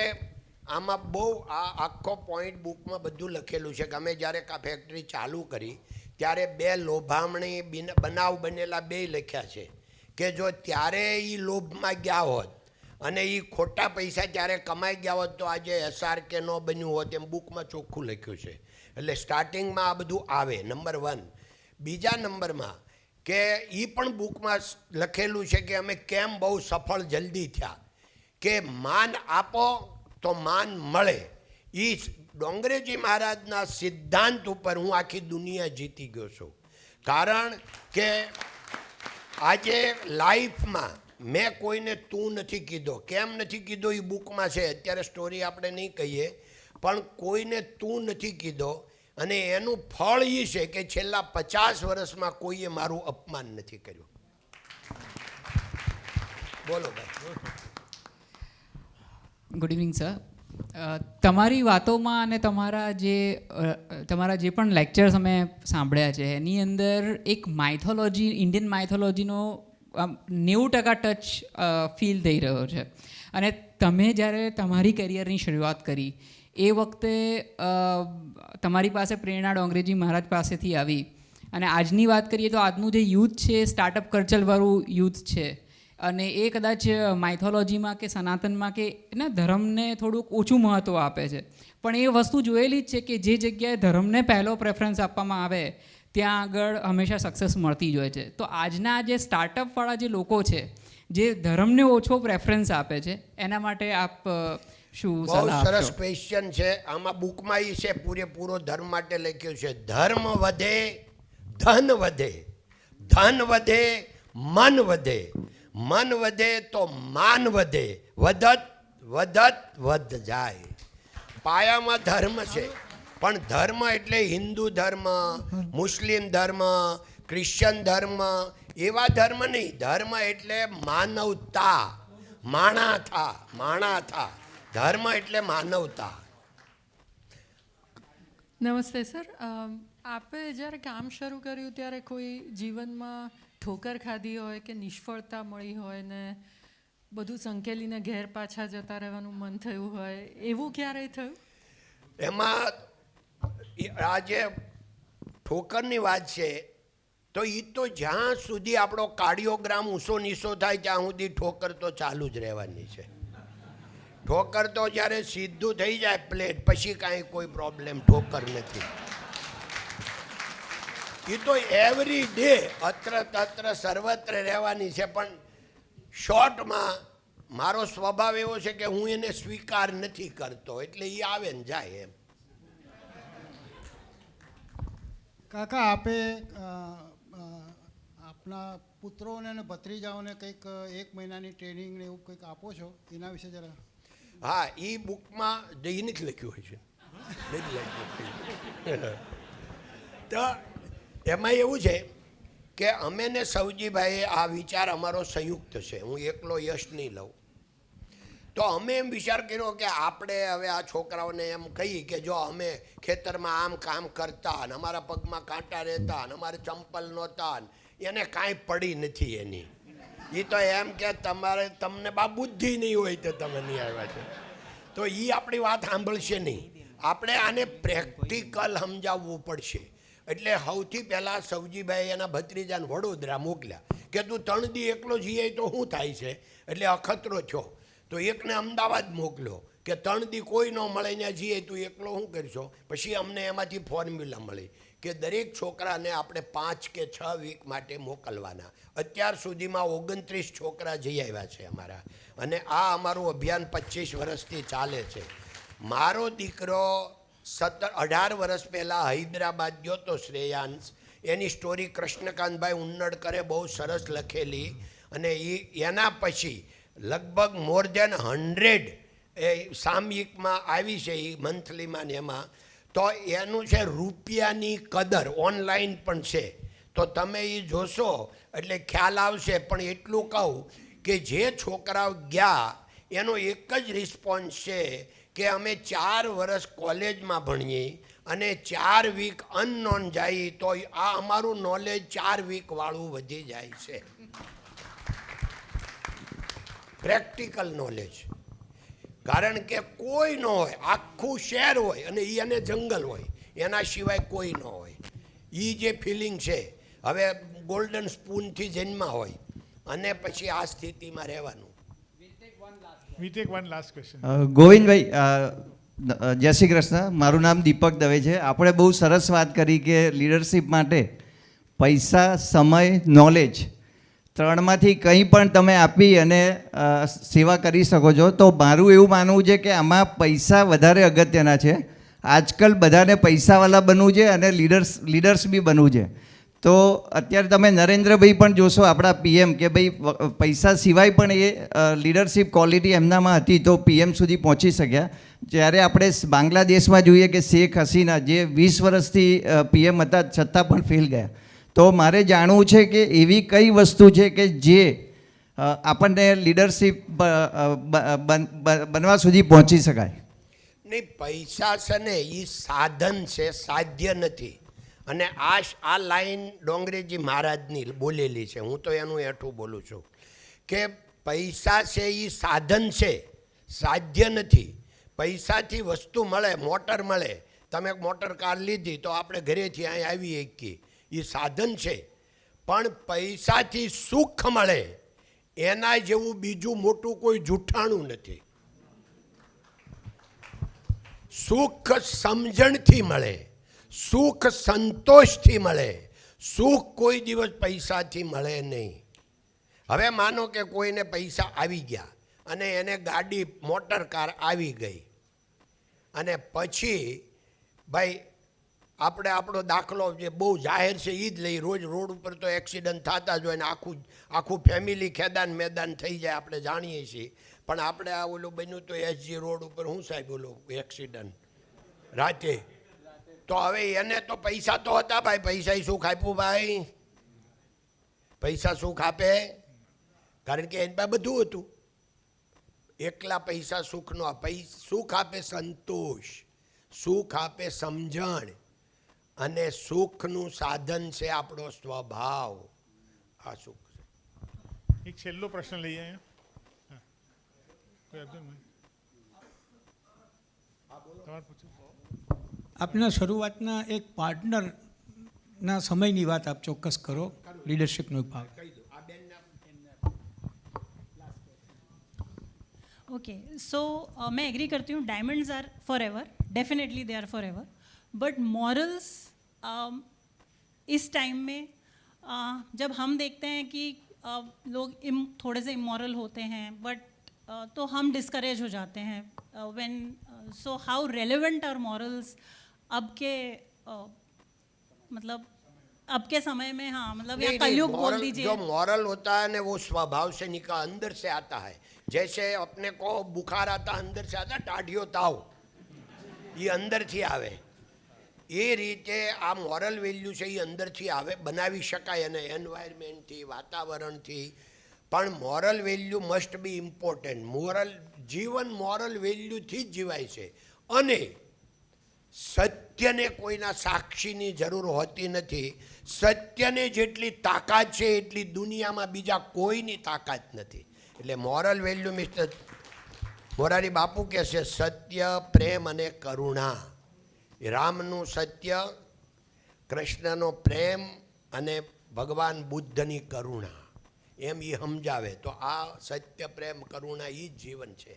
આમાં બહુ આ આખો પોઈન્ટ બુકમાં બધું લખેલું છે કે અમે જ્યારે આ ફેક્ટરી ચાલુ કરી ત્યારે 2 લોભામણી બનાવ બનેલા 2 લખ્યા છે કે જો ત્યારે એ લોભમાં ગયા હોત અને એ ખોટા પૈસા ત્યારે કમાઈ ગયા હોત તો આજે SRK ન બન્યું હોત, એમ બુકમાં ચોખ્ખું લખ્યું છે. એટલે સ્ટાર્ટિંગમાં આ બધું આવે, નંબર 1. બીજા નંબરમાં કે એ પણ બુકમાં લખેલું છે કે અમે કેમ બહુ સફળ જલ્દી થયા, કે માન આપો તો માન મળે. એ ડોંગરેજી મહારાજના સિદ્ધાંત ઉપર હું આખી દુનિયા જીતી ગયો છું. કારણ કે આજે લાઈફમાં મેં કોઈને તું નથી કીધો. કેમ નથી કીધો એ બુકમાં છે, અત્યારે સ્ટોરી આપણે નહીં કહીએ, પણ કોઈને તું નથી કીધો. અને એનું ફળ એ છે કે છેલ્લા 50 વર્ષમાં કોઈએ મારું અપમાન નથી કર્યું. બોલો ભાઈ. Good evening sir. તમારી વાતોમાં અને તમારા જે પણ લેક્ચર્સ અમે સાંભળ્યા છે એની અંદર એક માઇથોલોજી, ઇન્ડિયન માઇથોલોજીનો 90% ટચ ફીલ થઈ રહ્યો છે. અને તમે જ્યારે તમારી કરિયરની શરૂઆત કરી એ વખતે તમારી પાસે પ્રેરણા ડોંગરેજી મહારાજ પાસેથી આવી. અને આજની વાત કરીએ તો આજનું જે યુથ છે સ્ટાર્ટઅપ કલ્ચરવાળું યુથ છે, અને એ કદાચ માઇથોલોજીમાં કે સનાતનમાં કે એના ધર્મને થોડુંક ઓછું મહત્ત્વ આપે છે. પણ એ વસ્તુ જોયેલી જ છે કે જે જગ્યાએ ધર્મને પહેલો પ્રેફરન્સ આપવામાં આવે ત્યાં આગળ હંમેશા સક્સેસ મળતી જ હોય છે. તો આજના જે સ્ટાર્ટઅપવાળા જે લોકો છે જે ધર્મને ઓછો પ્રેફરન્સ આપે છે એના માટે આપ શું બહુ સલાહ સરસ આપશો? ક્વેશ્ચન છે. આમાં બુકમાં એ છે પૂરેપૂરો ધર્મ માટે લખ્યું છે. ધર્મ વધે, ધન વધે, ધન વધે, મન વધે, મન વધે તો માન વધે, વધત વધત વધ જાય. પાયામાં ધર્મ છે, પણ ધર્મ એટલે હિન્દુ ધર્મ, મુસ્લિમ ધર્મ, ક્રિશ્ચન ધર્મ એવા ધર્મ નહીં. ધર્મ એટલે માનવતા, માણા થા. ધર્મ એટલે માનવતા. નમસ્તે સર. આપે જ્યારે કામ શરૂ કર્યું ત્યારે કોઈ જીવનમાં ઠોકર ખાધી હોય કે નિષ્ફળતા મળી હોય ને બધું સંકેલીને ઘેર પાછા જતા રહેવાનું મન થયું હોય, એવું ક્યારેય થયું? એમાં આ જે ઠોકરની વાત છે તો એ તો જ્યાં સુધી આપણો કાર્ડિયોગ્રામ ઊંચો નીચો થાય ત્યાં સુધી ઠોકર તો ચાલુ જ રહેવાની છે. ઠોકર તો જ્યારે સીધું થઈ જાય પ્લેટ પછી કાંઈ કોઈ પ્રોબ્લેમ ઠોકર નથી. એ તો એવરી ડે અત્ર તત્ર સર્વત્ર રહેવાની છે. પણ શોર્ટમાં મારો સ્વભાવ એવો છે કે હું એને સ્વીકાર નથી કરતો, એટલે એ આવે ને જાય એમ. કાકા, આપે આપના પુત્રોને અને ભત્રીજાઓને કંઈક 1 મહિનાની ટ્રેનિંગ ને એવું કંઈક આપો છો, એના વિશે જરા. હા, એ બુકમાં દૈનિક લખ્યું હોય છે. તો એમાં એવું છે કે અમે ને સૌજીભાઈએ આ વિચાર અમારો સંયુક્ત છે, હું એકલો યશ નહીં લઉં. તો અમે એમ વિચાર કર્યો કે આપણે હવે આ છોકરાઓને એમ કહીએ કે જો અમે ખેતરમાં આમ કામ કરતા અને અમારા પગમાં કાંટા રહેતા અને અમારે ચંપલ નહોતા, એને કાંઈ પડી નથી એની. એ તો એમ કે તમને બા બુદ્ધિ નહીં હોય તો તમે નહીં આવ્યા છો. તો એ આપણી વાત સાંભળશે નહીં. આપણે આને પ્રેક્ટિકલ સમજાવવું પડશે. એટલે સૌથી પહેલાં સૌજીભાઈ એના ભત્રીજાને વડોદરા મોકલ્યા કે તું 3 દી એકલો જઈએ તો શું થાય છે. એટલે અખતરો થયો તો એકને અમદાવાદ મોકલ્યો કે 3 દી કોઈ ન મળે ત્યાં જઈએ તું એકલો શું કરશો. પછી અમને એમાંથી ફોર્મ્યુલા મળી કે દરેક છોકરાને આપણે 5 કે 6 વીક માટે મોકલવાના. અત્યાર સુધીમાં 29 છોકરા જઈ આવ્યા છે અમારા, અને આ અમારું અભિયાન 25 વર્ષથી ચાલે છે. મારો દીકરો 18 વર્ષ પહેલાં હૈદરાબાદ ગયો તો શ્રેયાંશ, એની સ્ટોરી કૃષ્ણકાંતભાઈ ઉન્નડકરે બહુ સરસ લખેલી, અને એના પછી લગભગ મોર દેન 100 એ સામયિકમાં આવી છે, એ મંથલીમાં ને એમાં. તો એનું છે રૂપિયાની કદર, ઓનલાઈન પણ છે, તો તમે એ જોશો એટલે ખ્યાલ આવશે. પણ એટલું કહું કે જે છોકરાઓ ગયા એનો એક જ રિસ્પોન્સ છે કે અમે 4 વર્ષ કોલેજમાં ભણીએ અને 4 વીક અનનોન જાય તો આ અમારું નોલેજ 4 વીકવાળું વધી જાય છે. Practical knowledge. કારણ કે કોઈ ન હોય, આખું શહેર હોય અને એ અને જંગલ હોય, એના સિવાય કોઈ ન હોય. એ જે ફિલિંગ છે, હવે ગોલ્ડન સ્પૂનથી જન્મ હોય અને પછી આ સ્થિતિમાં રહેવાનું. We take one last question. Govindbhai, જય શ્રી કૃષ્ણ. મારું નામ દીપક દવે છે. આપણે બહુ સરસ વાત કરી કે લીડરશિપ માટે પૈસા, સમય, નોલેજ ત્રણમાંથી કંઈ પણ તમે આપી અને સેવા કરી શકો છો. તો મારું એવું માનવું છે કે આમાં પૈસા વધારે અગત્યના છે. આજકાલ બધાને પૈસાવાળા બનવું છે અને લીડર્સ બી બનવું છે. તો અત્યારે તમે નરેન્દ્રભાઈ પણ જોશો, આપણા પીએમ, કે ભાઈ પૈસા સિવાય પણ એ લીડરશિપ ક્વોલિટી એમનામાં હતી તો પીએમ સુધી પહોંચી શક્યા. જ્યારે આપણે બાંગ્લાદેશમાં જોઈએ કે શેખ હસીના જે 20 વર્ષથી પીએમ હતા છતાં પણ ફેલ ગયા. તો મારે જાણવું છે કે એવી કઈ વસ્તુ છે કે જે આપણને લીડરશિપ બનવા સુધી પહોંચી શકાય? નહીં, પૈસા છે ને એ સાધન છે, સાધ્ય નથી. અને આ લાઈન ડોંગરેજી મહારાજની બોલેલી છે, હું તો એનું હેઠું બોલું છું કે પૈસા છે એ સાધન છે, સાધ્ય નથી. પૈસાથી વસ્તુ મળે, મોટર મળે. તમે મોટર કાર લીધી તો આપણે ઘરેથી અહીં આવી શકીએ, એ સાધન છે. પણ પૈસાથી સુખ મળે એના જેવું બીજું મોટું કોઈ જૂઠાણું નથી. સુખ સમજણથી મળે, સુખ સંતોષથી મળે, સુખ કોઈ દિવસ પૈસાથી મળે નહીં. હવે માનો કે કોઈને પૈસા આવી ગયા અને એને ગાડી, મોટર કાર આવી ગઈ, અને પછી ભાઈ આપણે આપણો દાખલો જે બહુ જાહેર છે એ જ લઈ. રોજ રોડ ઉપર તો એક્સિડન્ટ થતા જ હોય ને આખું ફેમિલી ખેદાન મેદાન થઈ જાય, આપણે જાણીએ છીએ. પણ આપણે આ ઓલું બન્યું તો એસજી રોડ ઉપર શું સાહેબ ઓલો એક્સિડન્ટ રાતે. તો હવે એને તો પૈસા તો હતા ભાઈ, પૈસા સુખ આપ્યું ભાઈ? પૈસા સુખ આપે? કારણ કે એની પાસે બધું હતું. એકલા પૈસા સુખ નો આપે. સુખ આપે સંતોષ, સુખ આપે સમજણ, અને સુખનું સાધન છે આપણો સ્વભાવ. આ સુખ છે. એક છેલ્લો પ્રશ્ન લઈએ અહીંયા. કોઈ અર્જુનભાઈ? તમારે પૂછો. આપના શરૂઆતના એક પાર્ટનરના સમયની વાત આપ ચોક્કસ કરો, લીડરશિપનો એક ભાગ. ओके सो मैं एग्री करती हूँ, diamonds are forever, definitely they are forever, but morals इस टाइम में जब हम देखते हैं कि लोग थोड़े से इमोरल होते हैं, बट तो हम डिस्करेज हो जाते हैं. When so how relevant are morals अब के मतलब अब के समय में? हाँ, मतलब या कलयुग बोल दीजिए. जो मॉरल होता है ना वो स्वभाव से निकल, अंदर से आता है. जैसे अपने को बुखार आता अंदर से आता, टाढ़ियो ताव ये अंदर थी आवे. એ રીતે આ મોરલ વેલ્યુ છે એ અંદરથી આવે, બનાવી શકાય, અને એન્વાયરમેન્ટથી, વાતાવરણથી. પણ moral value must be important. જીવન મોરલ વેલ્યુથી જ જીવાય છે. અને સત્યને કોઈના સાક્ષીની જરૂર હોતી નથી. સત્યને જેટલી તાકાત છે એટલી દુનિયામાં બીજા કોઈની તાકાત નથી. એટલે moral value mister Morari Bapu કહે છે સત્ય, પ્રેમ અને કરુણા. રામનું સત્ય, કૃષ્ણનો પ્રેમ અને ભગવાન બુદ્ધની કરુણા, એમ એ સમજાવે. તો આ સત્ય, પ્રેમ, કરુણા એ જ જીવન છે.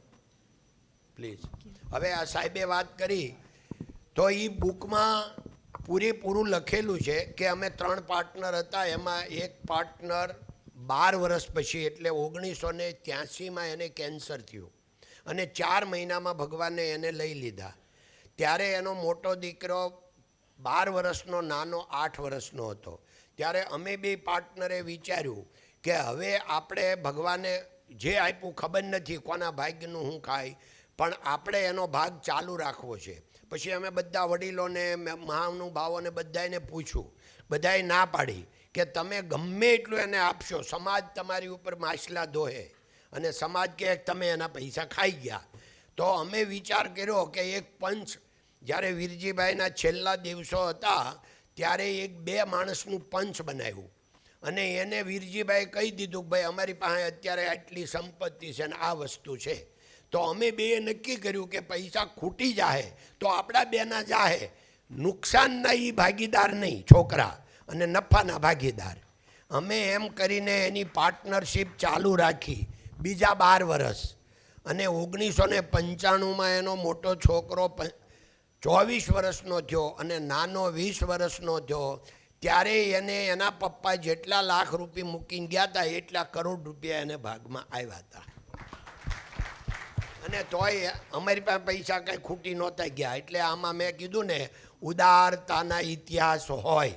પ્લીઝ. હવે આ સાહેબે વાત કરી તો એ બુકમાં પૂરેપૂરું લખેલું છે કે અમે 3 પાર્ટનર હતા, એમાં એક પાર્ટનર 12 વર્ષ પછી એટલે 1983માં એને કેન્સર થયું અને 4 મહિનામાં ભગવાને એને લઈ લીધા. ત્યારે એનો મોટો દીકરો 12 વર્ષનો, નાનો 8 વર્ષનો હતો. ત્યારે અમે બે પાર્ટનરે વિચાર્યું કે હવે આપણે ભગવાને જે આપ્યું ખબર નથી કોના ભાગ્યનું શું ખાય, પણ આપણે એનો ભાગ ચાલુ રાખવો છે. પછી અમે બધા વડીલોને, મહાનુભાવોને બધાને પૂછ્યું. બધાએ ના પાડી કે તમે ગમે એટલું એને આપશો, સમાજ તમારી ઉપર માછલા ધોહે અને સમાજ કહે તમે એના પૈસા ખાઈ ગયા. તો અમે વિચાર કર્યો કે એક પંચ, જ્યારે વીરજીભાઈના છેલ્લા દિવસો હતા ત્યારે એક 2 માણસનું પંચ બનાવ્યું અને એને વીરજીભાઈ કહી દીધું કે ભાઈ અમારી પાસે અત્યારે આટલી સંપત્તિ છે ને આ વસ્તુ છે. તો અમે બેએ નક્કી કર્યું કે પૈસા ખૂટી જાહે તો આપણા બેના જાહે, નુકસાનના એ ભાગીદાર નહીં, છોકરા, અને નફાના ભાગીદાર. અમે એમ કરીને એની પાર્ટનરશિપ ચાલુ રાખી બીજા 12 વર્ષ, અને 1995માં એનો મોટો છોકરો 24 વર્ષનો થયો અને નાનો 20 વર્ષનો થયો. ત્યારે એને એના પપ્પા જેટલા લાખ રૂપિયા મૂકીને ગયા હતા એટલા કરોડ રૂપિયા એને ભાગમાં આવ્યા હતા. અને તોય અમારી પાસે પૈસા કંઈ ખૂટી નહોતા ગયા. એટલે આમાં મેં કીધું ને, ઉદારતાના ઇતિહાસ હોય.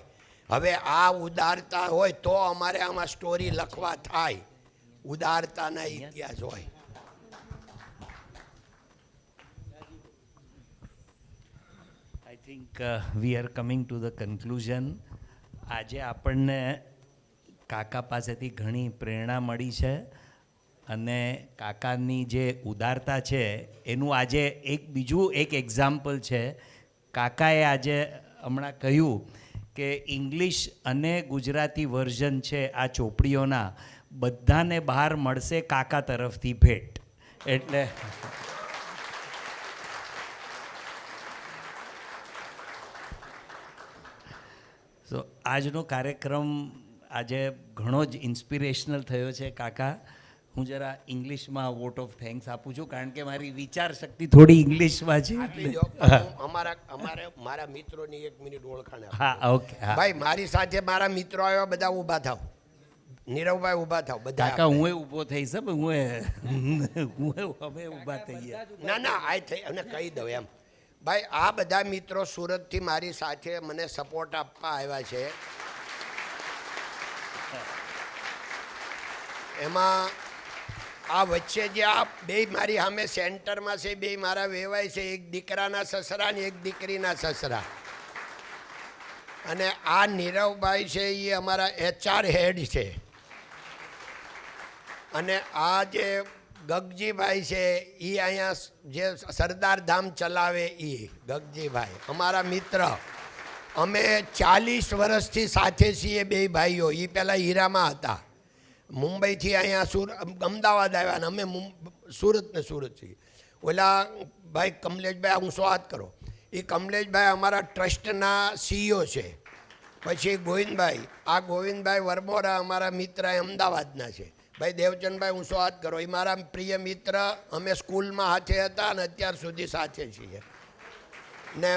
હવે આ ઉદારતા હોય તો અમારે આમાં સ્ટોરી લખવા થાય. ઉદારતાના ઇતિહાસ હોય. I think we are coming to the conclusion. આજે આપણને કાકા પાસેથી ઘણી પ્રેરણા મળી છે અને કાકાની જે ઉદારતા છે એનું આજે બીજું એક એક્ઝામ્પલ છે. કાકાએ આજે હમણાં કહ્યું કે ઇંગ્લિશ અને ગુજરાતી વર્ઝન છે આ ચોપડીઓના, બધાને બહાર મળશે કાકા તરફથી ભેટ. એટલે સો આજનો કાર્યક્રમ આજે ઘણો જ ઇન્સ્પિરેશનલ થયો છે. કાકા, હું જરા ઇંગ્લિશમાં વોટ ઓફ થેન્ક્સ આપું છું કારણ કે મારી વિચાર શક્તિ થોડી ઇંગ્લિશમાં છે. મારા મિત્રોની 1 મિનિટ ઓળખાણ. હા, ઓકે. ભાઈ મારી સાથે મારા મિત્રો આવ્યા, બધા ઊભા થાવ. નીરવભાઈ ઊભા થાવ બધા. કાકા હું ઊભો થઈશ, અમે ઊભા થઈએ. ના આ થઈ અને કહી દઉં એમ. ભાઈ આ બધા મિત્રો સુરતથી મારી સાથે મને સપોર્ટ આપવા આવ્યા છે. એમાં આ વચ્ચે જે આ બે મારી સામે સેન્ટરમાં છે, બે મારા વેવાય છે, એક દીકરાના સસરા ને એક દીકરીના સસરા. અને આ નીરવભાઈ છે એ અમારા HR હેડ છે. અને આ જે ગગજીભાઈ છે એ અહીંયા જે સરદાર ધામ ચલાવે એ ગગજીભાઈ અમારા મિત્ર. અમે 40 વર્ષથી સાથે છીએ બે ભાઈઓ. એ પહેલાં હીરામાં હતા, મુંબઈથી અહીંયા અમદાવાદ આવ્યા ને અમે સુરત છીએ. ઓલા ભાઈ કમલેશભાઈ, હું વાત કરો, એ કમલેશભાઈ અમારા ટ્રસ્ટના CEO છે. પછી ગોવિંદભાઈ, આ ગોવિંદભાઈ વરમોરા અમારા મિત્ર અમદાવાદના છે. ભાઈ દેવચંદભાઈ, હું વાત કરો, એ મારા પ્રિય મિત્ર. અમે સ્કૂલમાં સાથે હતા અને અત્યાર સુધી સાથે છીએ. ને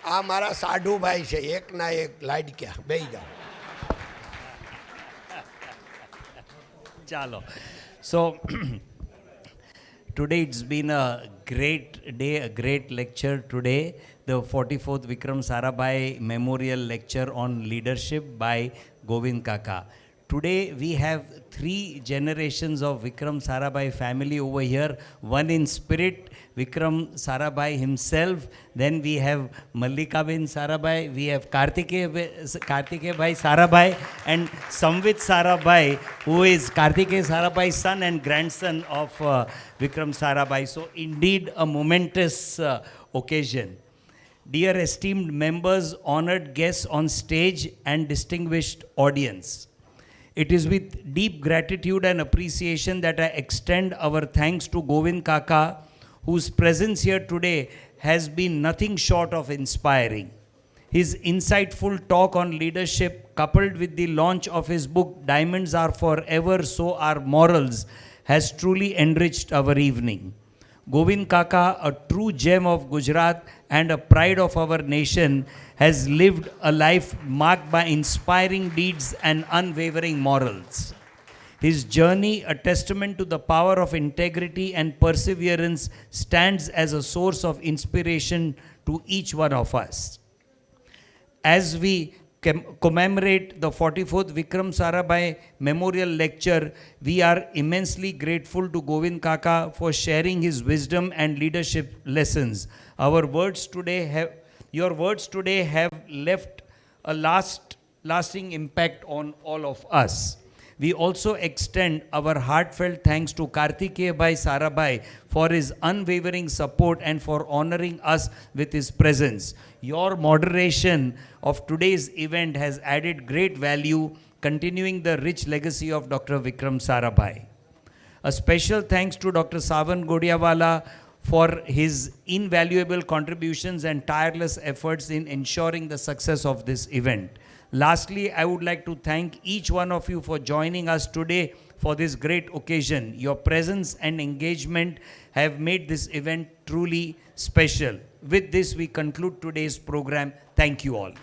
આ મારા સાઢુભાઈ છે, એકના એક લાડક્યા. બેસી જાઓ. Chalo. So today it's been a great day, a great lecture today, the 44th Vikram Sarabhai Memorial Lecture on Leadership by Govind Kaka. Today we have 3 generations of Vikram Sarabhai family over here, one in spirit, Vikram Sarabhai himself, then we have Mallikabin Sarabhai, we have Kartikeya Bhai Sarabhai and Samvit Sarabhai, who is Kartikeya Sarabhai's son and grandson of Vikram Sarabhai. So indeed a momentous occasion. Dear esteemed members, honored guests on stage and distinguished audience, it is with deep gratitude and appreciation that I extend our thanks to Govind Kaka, whose presence here today has been nothing short of inspiring. His insightful talk on leadership, coupled with the launch of his book Diamonds Are Forever, So Are Morals, has truly enriched our evening. Govind Kaka, a true gem of Gujarat and a pride of our nation, has lived a life marked by inspiring deeds and unwavering morals. His journey, a testament to the power of integrity and perseverance, stands as a source of inspiration to each one of us. As we commemorate the 44th Vikram Sarabhai Memorial Lecture, we are immensely grateful to Govind Kaka for sharing his wisdom and leadership lessons. Your words today have left a lasting impact on all of us. We also extend our heartfelt thanks to Kartikeya Bhai Sarabhai for his unwavering support and for honoring us with his presence. Your moderation of today's event has added great value, continuing the rich legacy of Dr. Vikram Sarabhai. A special thanks to Dr. Savan Godiawala for his invaluable contributions and tireless efforts in ensuring the success of this event. Lastly, I would like to thank each one of you for joining us today for this great occasion. Your presence and engagement have made this event truly special. With this, we conclude today's program. Thank you all.